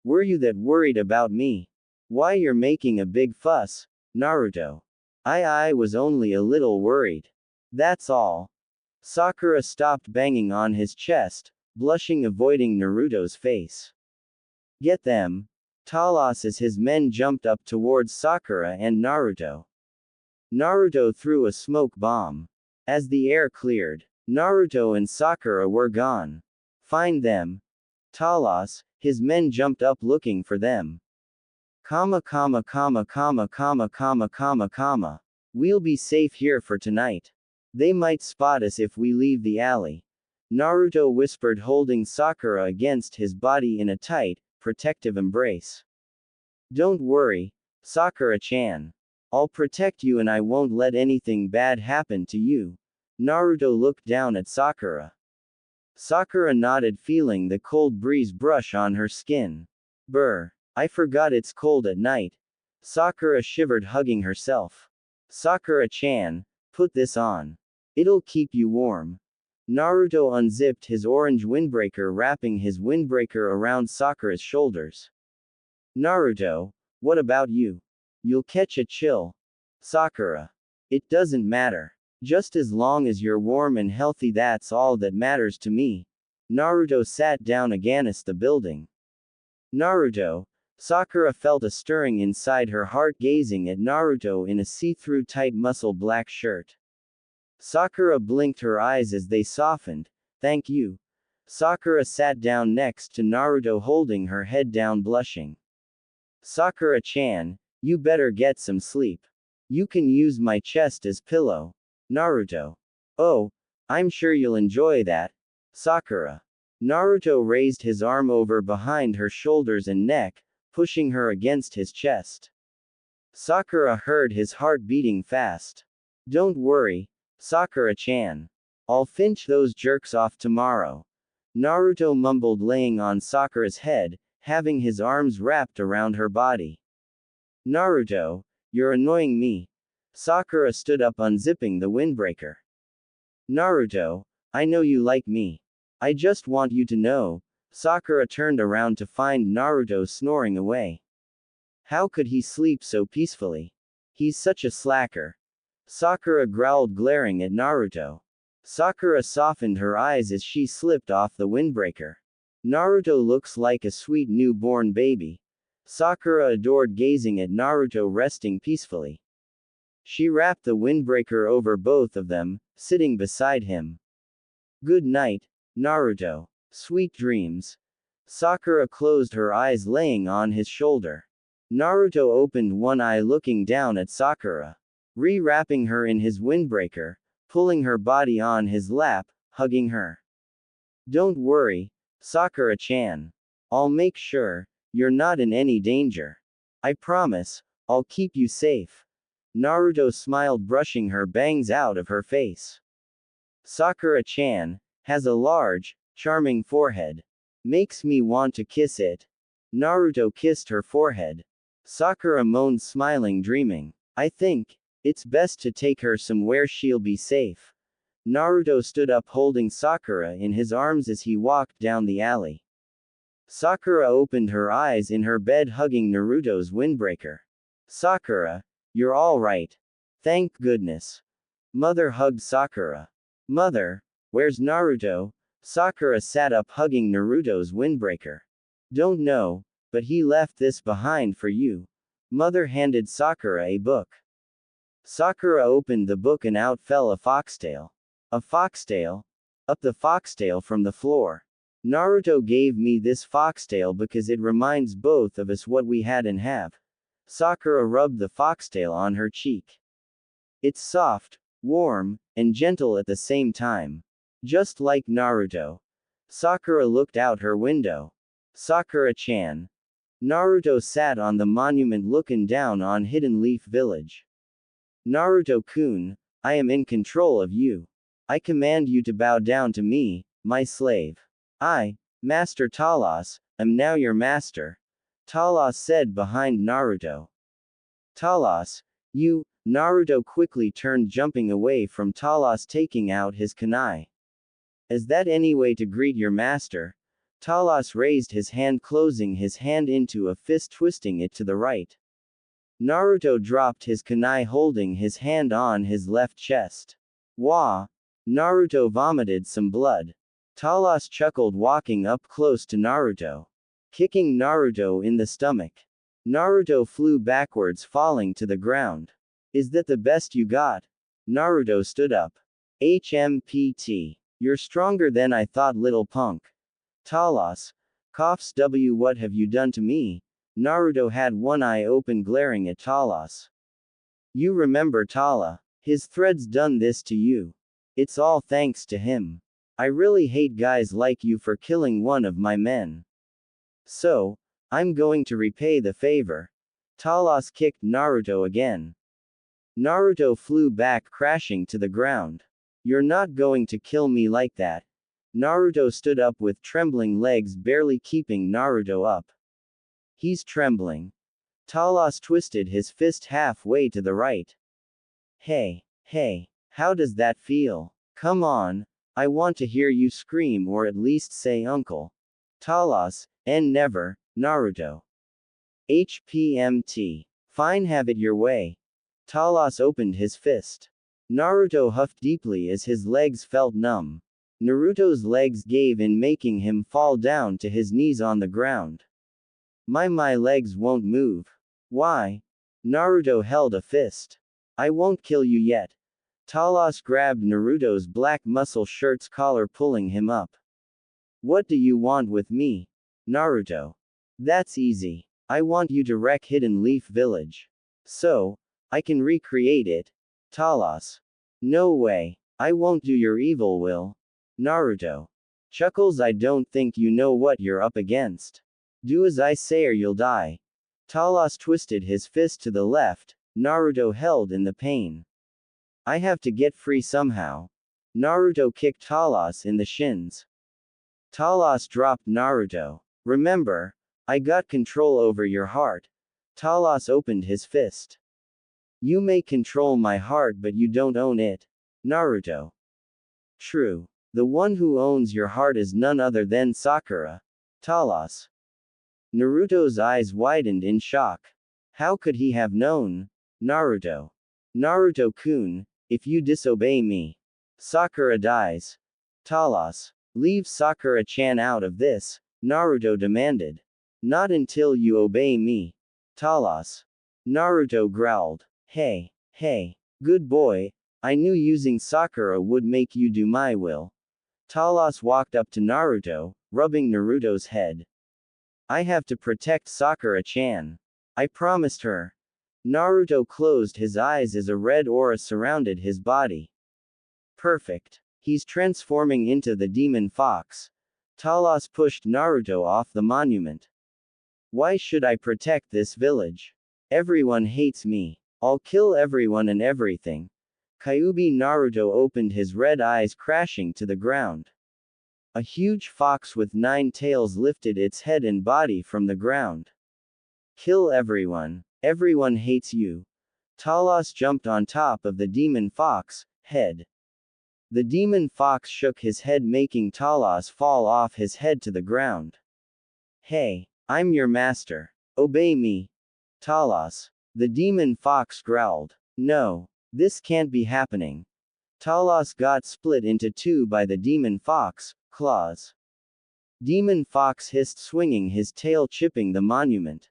Were you that worried about me? Why you're making a big fuss, Naruto? I was only a little worried. That's all. Sakura stopped banging on his chest, blushing, avoiding Naruto's face. Get them. Talos as his men jumped up towards Sakura and Naruto. Naruto threw a smoke bomb. As the air cleared, Naruto and Sakura were gone. Find them. Talos, his men jumped up looking for them. Comma comma comma comma comma comma comma comma. We'll be safe here for tonight. They might spot us if we leave the alley. Naruto whispered, holding Sakura against his body in a tight, protective embrace. Don't worry, Sakura-chan. I'll protect you and I won't let anything bad happen to you. Naruto looked down at Sakura. Sakura nodded, feeling the cold breeze brush on her skin. Brr. I forgot it's cold at night. Sakura shivered, hugging herself. Sakura-chan, put this on. It'll keep you warm. Naruto unzipped his orange windbreaker, wrapping his windbreaker around Sakura's shoulders. Naruto, what about you? You'll catch a chill. Sakura. It doesn't matter. Just as long as you're warm and healthy, that's all that matters to me. Naruto sat down against the building. Naruto. Sakura felt a stirring inside her heart, gazing at Naruto in a see-through tight muscle black shirt. Sakura blinked her eyes as they softened. Thank you. Sakura sat down next to Naruto, holding her head down, blushing. Sakura-chan, you better get some sleep. You can use my chest as pillow. Naruto. Oh, I'm sure you'll enjoy that. Sakura. Naruto raised his arm over behind her shoulders and neck, pushing her against his chest. Sakura heard his heart beating fast. Don't worry, Sakura-chan. I'll finish those jerks off tomorrow. Naruto mumbled, laying on Sakura's head, having his arms wrapped around her body. Naruto, you're annoying me. Sakura stood up, unzipping the windbreaker. Naruto, I know you like me. I just want you to know. Sakura turned around to find Naruto snoring away. How could he sleep so peacefully? He's such a slacker. Sakura growled, glaring at Naruto. Sakura softened her eyes as she slipped off the windbreaker. Naruto looks like a sweet newborn baby. Sakura adored gazing at Naruto resting peacefully. She wrapped the windbreaker over both of them, sitting beside him. Good night, Naruto. Sweet dreams. Sakura closed her eyes, laying on his shoulder. Naruto opened one eye, looking down at Sakura. Re-wrapping her in his windbreaker, pulling her body on his lap, hugging her. Don't worry, Sakura-chan. I'll make sure you're not in any danger. I promise, I'll keep you safe. Naruto smiled, brushing her bangs out of her face. Sakura-chan has a large, charming forehead. Makes me want to kiss it. Naruto kissed her forehead. Sakura moaned, smiling, dreaming. I think it's best to take her somewhere she'll be safe. Naruto stood up, holding Sakura in his arms as he walked down the alley. Sakura opened her eyes in her bed, hugging Naruto's windbreaker. Sakura, you're all right. Thank goodness. Mother hugged Sakura. Mother, where's Naruto? Sakura sat up, hugging Naruto's windbreaker. Don't know, but he left this behind for you. Mother handed Sakura a book. Sakura opened the book and out fell a foxtail. A foxtail? Up the foxtail from the floor. Naruto gave me this foxtail because it reminds both of us what we had and have. Sakura rubbed the foxtail on her cheek. It's soft, warm, and gentle at the same time. Just like Naruto. Sakura looked out her window. Sakura-chan. Naruto sat on the monument looking down on Hidden Leaf Village. Naruto-kun, I am in control of you. I command you to bow down to me, my slave. I, Master Talos, am now your master. Talos said behind Naruto. Talos, you, Naruto quickly turned, jumping away from Talos, taking out his kunai. Is that any way to greet your master? Talos raised his hand, closing his hand into a fist, twisting it to the right. Naruto dropped his kunai, holding his hand on his left chest. Wah! Naruto vomited some blood. Talos chuckled, walking up close to Naruto. Kicking Naruto in the stomach. Naruto flew backwards, falling to the ground. Is that the best you got? Naruto stood up. HMPT. You're stronger than I thought, little punk. Talos. Coughs. What have you done to me? Naruto had one eye open, glaring at Talos. You remember Tala. His thread's done this to you. It's all thanks to him. I really hate guys like you for killing one of my men. So, I'm going to repay the favor. Talos kicked Naruto again. Naruto flew back, crashing to the ground. You're not going to kill me like that. Naruto stood up with trembling legs, barely keeping Naruto up. He's trembling. Talos twisted his fist halfway to the right. Hey, how does that feel? Come on, I want to hear you scream, or at least say uncle. Talos, and never, Naruto. HPMT. Fine, have it your way. Talos opened his fist. Naruto huffed deeply as his legs felt numb. Naruto's legs gave in, making him fall down to his knees on the ground. My legs won't move. Why? Naruto held a fist. I won't kill you yet. Talos grabbed Naruto's black muscle shirt's collar, pulling him up. What do you want with me? Naruto. That's easy. I want you to wreck Hidden Leaf Village. So, I can recreate it. Talos. No way. I won't do your evil will. Naruto. Chuckles. I don't think you know what you're up against. Do as I say or you'll die. Talos twisted his fist to the left. Naruto held in the pain. I have to get free somehow. Naruto kicked Talos in the shins. Talos dropped Naruto. Remember, I got control over your heart. Talos opened his fist. You may control my heart, but you don't own it. Naruto. True. The one who owns your heart is none other than Sakura. Talos. Naruto's eyes widened in shock. How could he have known? Naruto. Naruto-kun, if you disobey me, Sakura dies. Talos. Leave Sakura-chan out of this, Naruto demanded. Not until you obey me. Talos. Naruto growled. Hey, good boy, I knew using Sakura would make you do my will. Talos walked up to Naruto, rubbing Naruto's head. I have to protect Sakura-chan. I promised her. Naruto closed his eyes as a red aura surrounded his body. Perfect. He's transforming into the demon fox. Talos pushed Naruto off the monument. Why should I protect this village? Everyone hates me. I'll kill everyone and everything. Kyuubi. Naruto opened his red eyes, crashing to the ground. A huge fox with 9 tails lifted its head and body from the ground. Kill everyone. Everyone hates you. Talos jumped on top of the demon fox head. The demon fox shook his head, making Talos fall off his head to the ground. Hey, I'm your master. Obey me. Talos. The demon fox growled. No, this can't be happening. Talos got split into two by the demon fox claws. Demon fox hissed, swinging his tail, chipping the monument.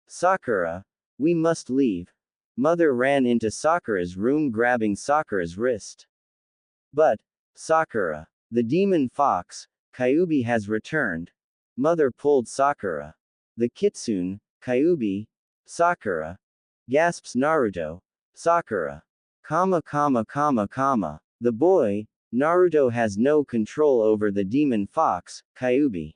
Sakura, we must leave. Mother ran into Sakura's room, grabbing Sakura's wrist. But, Sakura, the demon fox, Kyuubi has returned. Mother pulled Sakura. The kitsune, Kyuubi, Sakura. Gasps Naruto. Sakura. The boy, Naruto has no control over the demon fox, Kyuubi.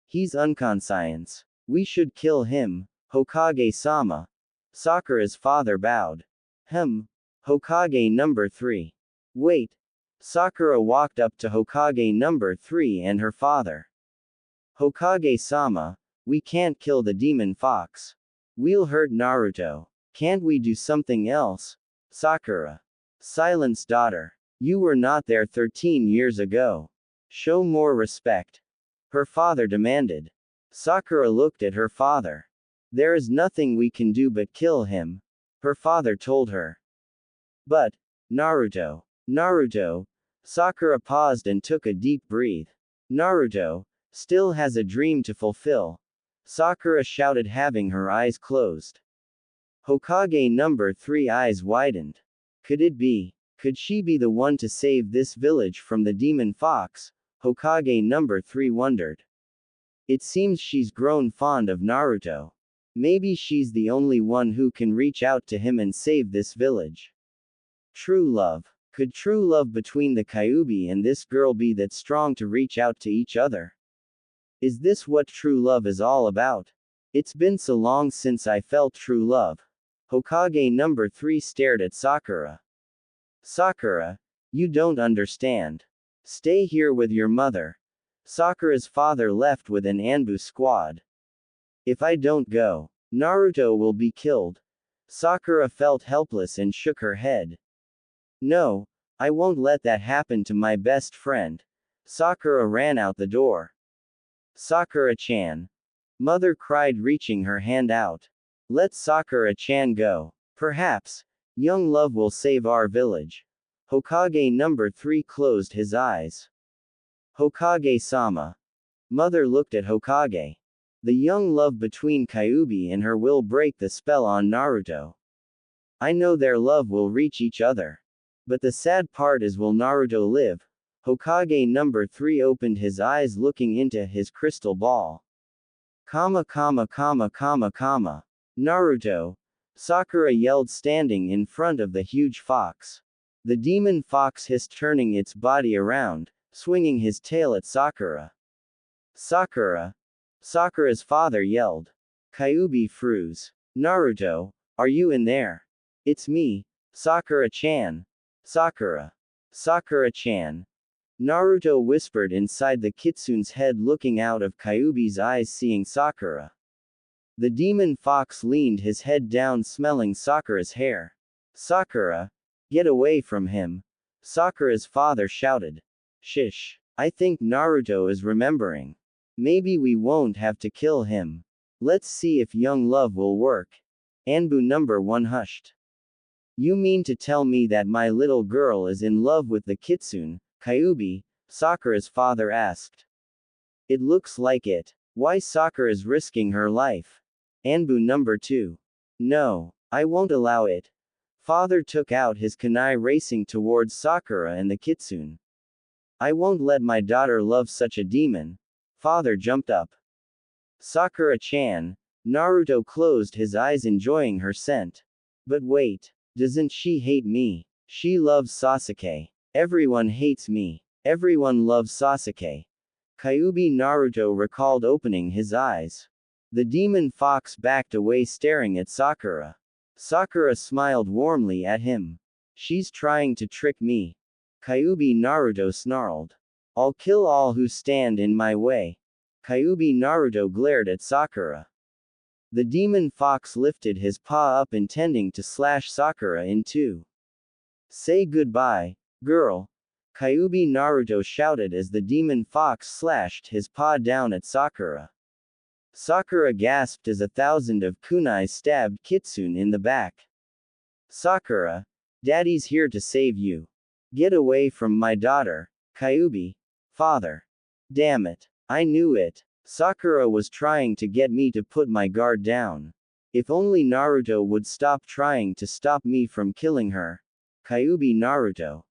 He's unconscious. We should kill him, Hokage-sama. Sakura's father bowed. Hokage number 3. Wait. Sakura walked up to Hokage number 3 and her father. Hokage-sama, we can't kill the demon fox. We'll hurt Naruto. Can't we do something else? Sakura. Silence, daughter. You were not there 13 years ago. Show more respect. Her father demanded. Sakura looked at her father. There is nothing we can do but kill him. Her father told her. But, Naruto. Sakura paused and took a deep breath. Naruto still has a dream to fulfill. Sakura shouted, having her eyes closed. Hokage number 3 eyes widened. Could it be? Could she be the one to save this village from the demon fox? Hokage number 3 wondered. It seems she's grown fond of Naruto. Maybe she's the only one who can reach out to him and save this village. True love. Could true love between the Kyuubi and this girl be that strong to reach out to each other? Is this what true love is all about? It's been so long since I felt true love. Hokage number 3 stared at Sakura. Sakura, you don't understand. Stay here with your mother. Sakura's father left with an Anbu squad. If I don't go, Naruto will be killed. Sakura felt helpless and shook her head. No, I won't let that happen to my best friend. Sakura ran out the door. Sakura-chan. Mother cried, reaching her hand out. Let Sakura-chan go. Perhaps, young love will save our village. Hokage number 3 closed his eyes. Hokage-sama. Mother looked at Hokage. The young love between Kyuubi and her will break the spell on Naruto. I know their love will reach each other. But the sad part is, will Naruto live? Hokage number 3 opened his eyes, looking into his crystal ball. Naruto. Sakura yelled, standing in front of the huge fox. The demon fox hissed, turning its body around, swinging his tail at Sakura. Sakura. Sakura's father yelled. Kyuubi froze. Naruto, are you in there? It's me, Sakura-chan. Sakura. Sakura-chan. Naruto whispered inside the kitsune's head, looking out of Kyuubi's eyes, seeing Sakura. The demon fox leaned his head down, smelling Sakura's hair. Sakura, get away from him. Sakura's father shouted. Shish. I think Naruto is remembering. Maybe we won't have to kill him. Let's see if young love will work. Anbu number 1 hushed. You mean to tell me that my little girl is in love with the kitsune, Kyuubi? Sakura's father asked. It looks like it. Why Sakura's risking her life? Anbu number 2. No, I won't allow it. Father took out his kunai, racing towards Sakura and the kitsune. I won't let my daughter love such a demon. Father jumped up. Sakura-chan. Naruto closed his eyes, enjoying her scent. But wait. Doesn't she hate me? She loves Sasuke. Everyone hates me. Everyone loves Sasuke. Kyuubi. Naruto recalled, opening his eyes. The demon fox backed away, staring at Sakura. Sakura smiled warmly at him. She's trying to trick me. Kyuubi Naruto snarled. I'll kill all who stand in my way. Kyuubi Naruto glared at Sakura. The demon fox lifted his paw up intending to slash Sakura in two. Say goodbye, girl. Kyuubi Naruto shouted as the demon fox slashed his paw down at Sakura. Sakura gasped as 1,000 of kunais stabbed Kitsune in the back. Sakura, Daddy's here to save you. Get away from my daughter, Kyuubi. Father. Damn it. I knew it. Sakura was trying to get me to put my guard down. If only Naruto would stop trying to stop me from killing her. Kyuubi Naruto.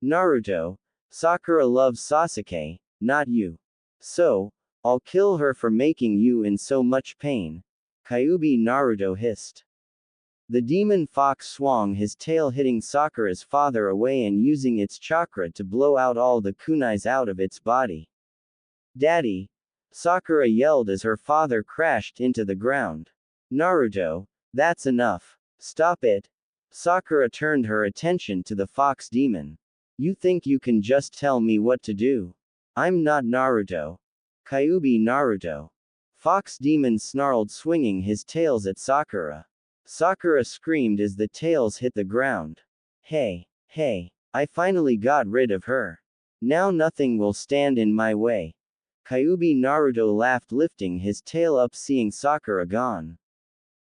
Naruto, Sakura loves Sasuke, not you. So, I'll kill her for making you in so much pain. Kyuubi Naruto hissed. The demon fox swung his tail, hitting Sakura's father away and using its chakra to blow out all the kunais out of its body. Daddy! Sakura yelled as her father crashed into the ground. Naruto, that's enough. Stop it. Sakura turned her attention to the fox demon. You think you can just tell me what to do? I'm not Naruto. Kyuubi Naruto. Fox demon snarled, swinging his tails at Sakura. Sakura screamed as the tails hit the ground. Hey, I finally got rid of her. Now nothing will stand in my way. Kyuubi Naruto laughed, lifting his tail up, seeing Sakura gone.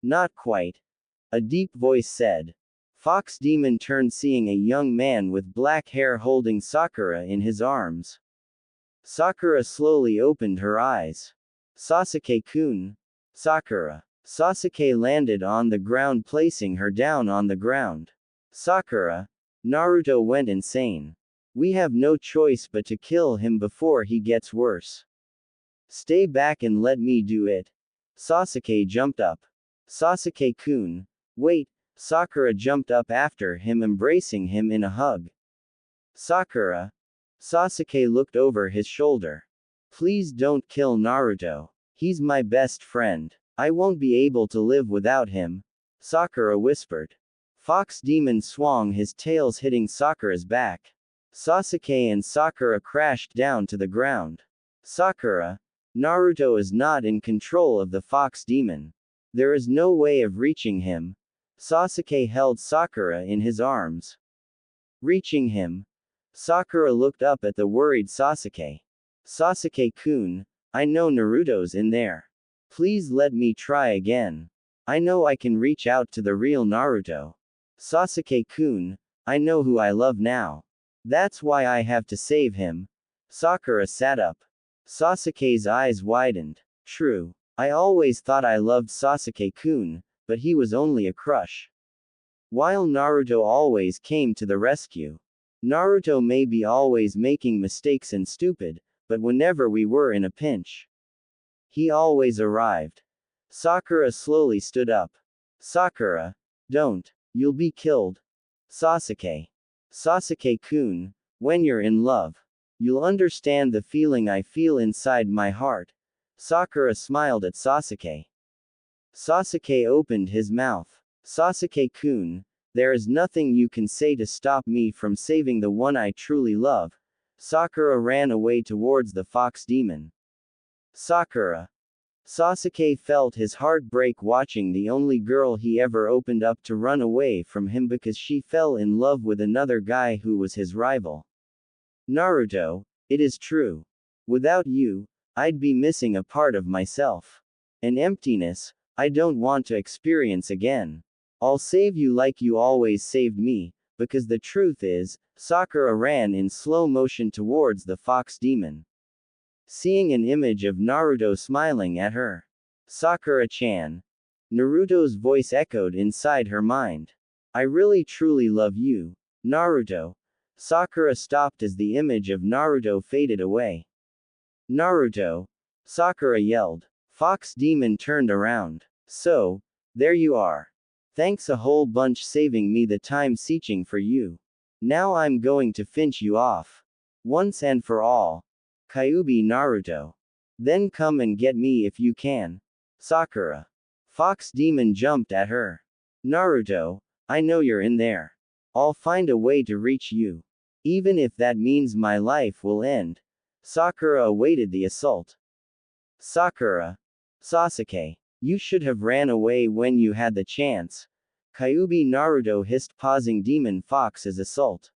Not quite. A deep voice said. Fox demon turned, seeing a young man with black hair holding Sakura in his arms. Sakura slowly opened her eyes. Sasuke-kun. Sakura. Sasuke landed on the ground, placing her down on the ground. Sakura. Naruto went insane. We have no choice but to kill him before he gets worse. Stay back and let me do it. Sasuke jumped up. Sasuke-kun. Wait. Sakura jumped up after him, embracing him in a hug. Sakura. Sasuke looked over his shoulder. Please don't kill Naruto. He's my best friend. I won't be able to live without him. Sakura whispered. Fox demon swung his tails, hitting Sakura's back. Sasuke and Sakura crashed down to the ground. Sakura. Naruto is not in control of the fox demon. There is no way of reaching him. Sasuke held Sakura in his arms. Reaching him. Sakura looked up at the worried Sasuke. Sasuke-kun, I know Naruto's in there. Please let me try again. I know I can reach out to the real Naruto. Sasuke-kun, I know who I love now. That's why I have to save him. Sakura sat up. Sasuke's eyes widened. True. I always thought I loved Sasuke-kun, but he was only a crush. While Naruto always came to the rescue. Naruto may be always making mistakes and stupid, but whenever we were in a pinch, he always arrived. Sakura slowly stood up. Sakura. Don't. You'll be killed. Sasuke. Sasuke-kun, when you're in love, you'll understand the feeling I feel inside my heart. Sakura smiled at Sasuke. Sasuke opened his mouth. Sasuke-kun, there is nothing you can say to stop me from saving the one I truly love. Sakura ran away towards the fox demon. Sakura. Sasuke felt his heart break watching the only girl he ever opened up to run away from him because she fell in love with another guy who was his rival. Naruto, it is true. Without you, I'd be missing a part of myself. An emptiness I don't want to experience again. I'll save you like you always saved me, because the truth is, Sakura ran in slow motion towards the fox demon. Seeing an image of Naruto smiling at her. Sakura-chan. Naruto's voice echoed inside her mind. I really truly love you, Naruto. Sakura stopped as the image of Naruto faded away. Naruto. Sakura yelled. Fox demon turned around. So, there you are. Thanks a whole bunch saving me the time searching for you. Now I'm going to finish you off. Once and for all. Kyuubi Naruto. Then come and get me if you can. Sakura. Fox demon jumped at her. Naruto, I know you're in there. I'll find a way to reach you. Even if that means my life will end. Sakura awaited the assault. Sakura. Sasuke. You should have ran away when you had the chance. Kyuubi Naruto hissed, pausing Demon Fox's assault.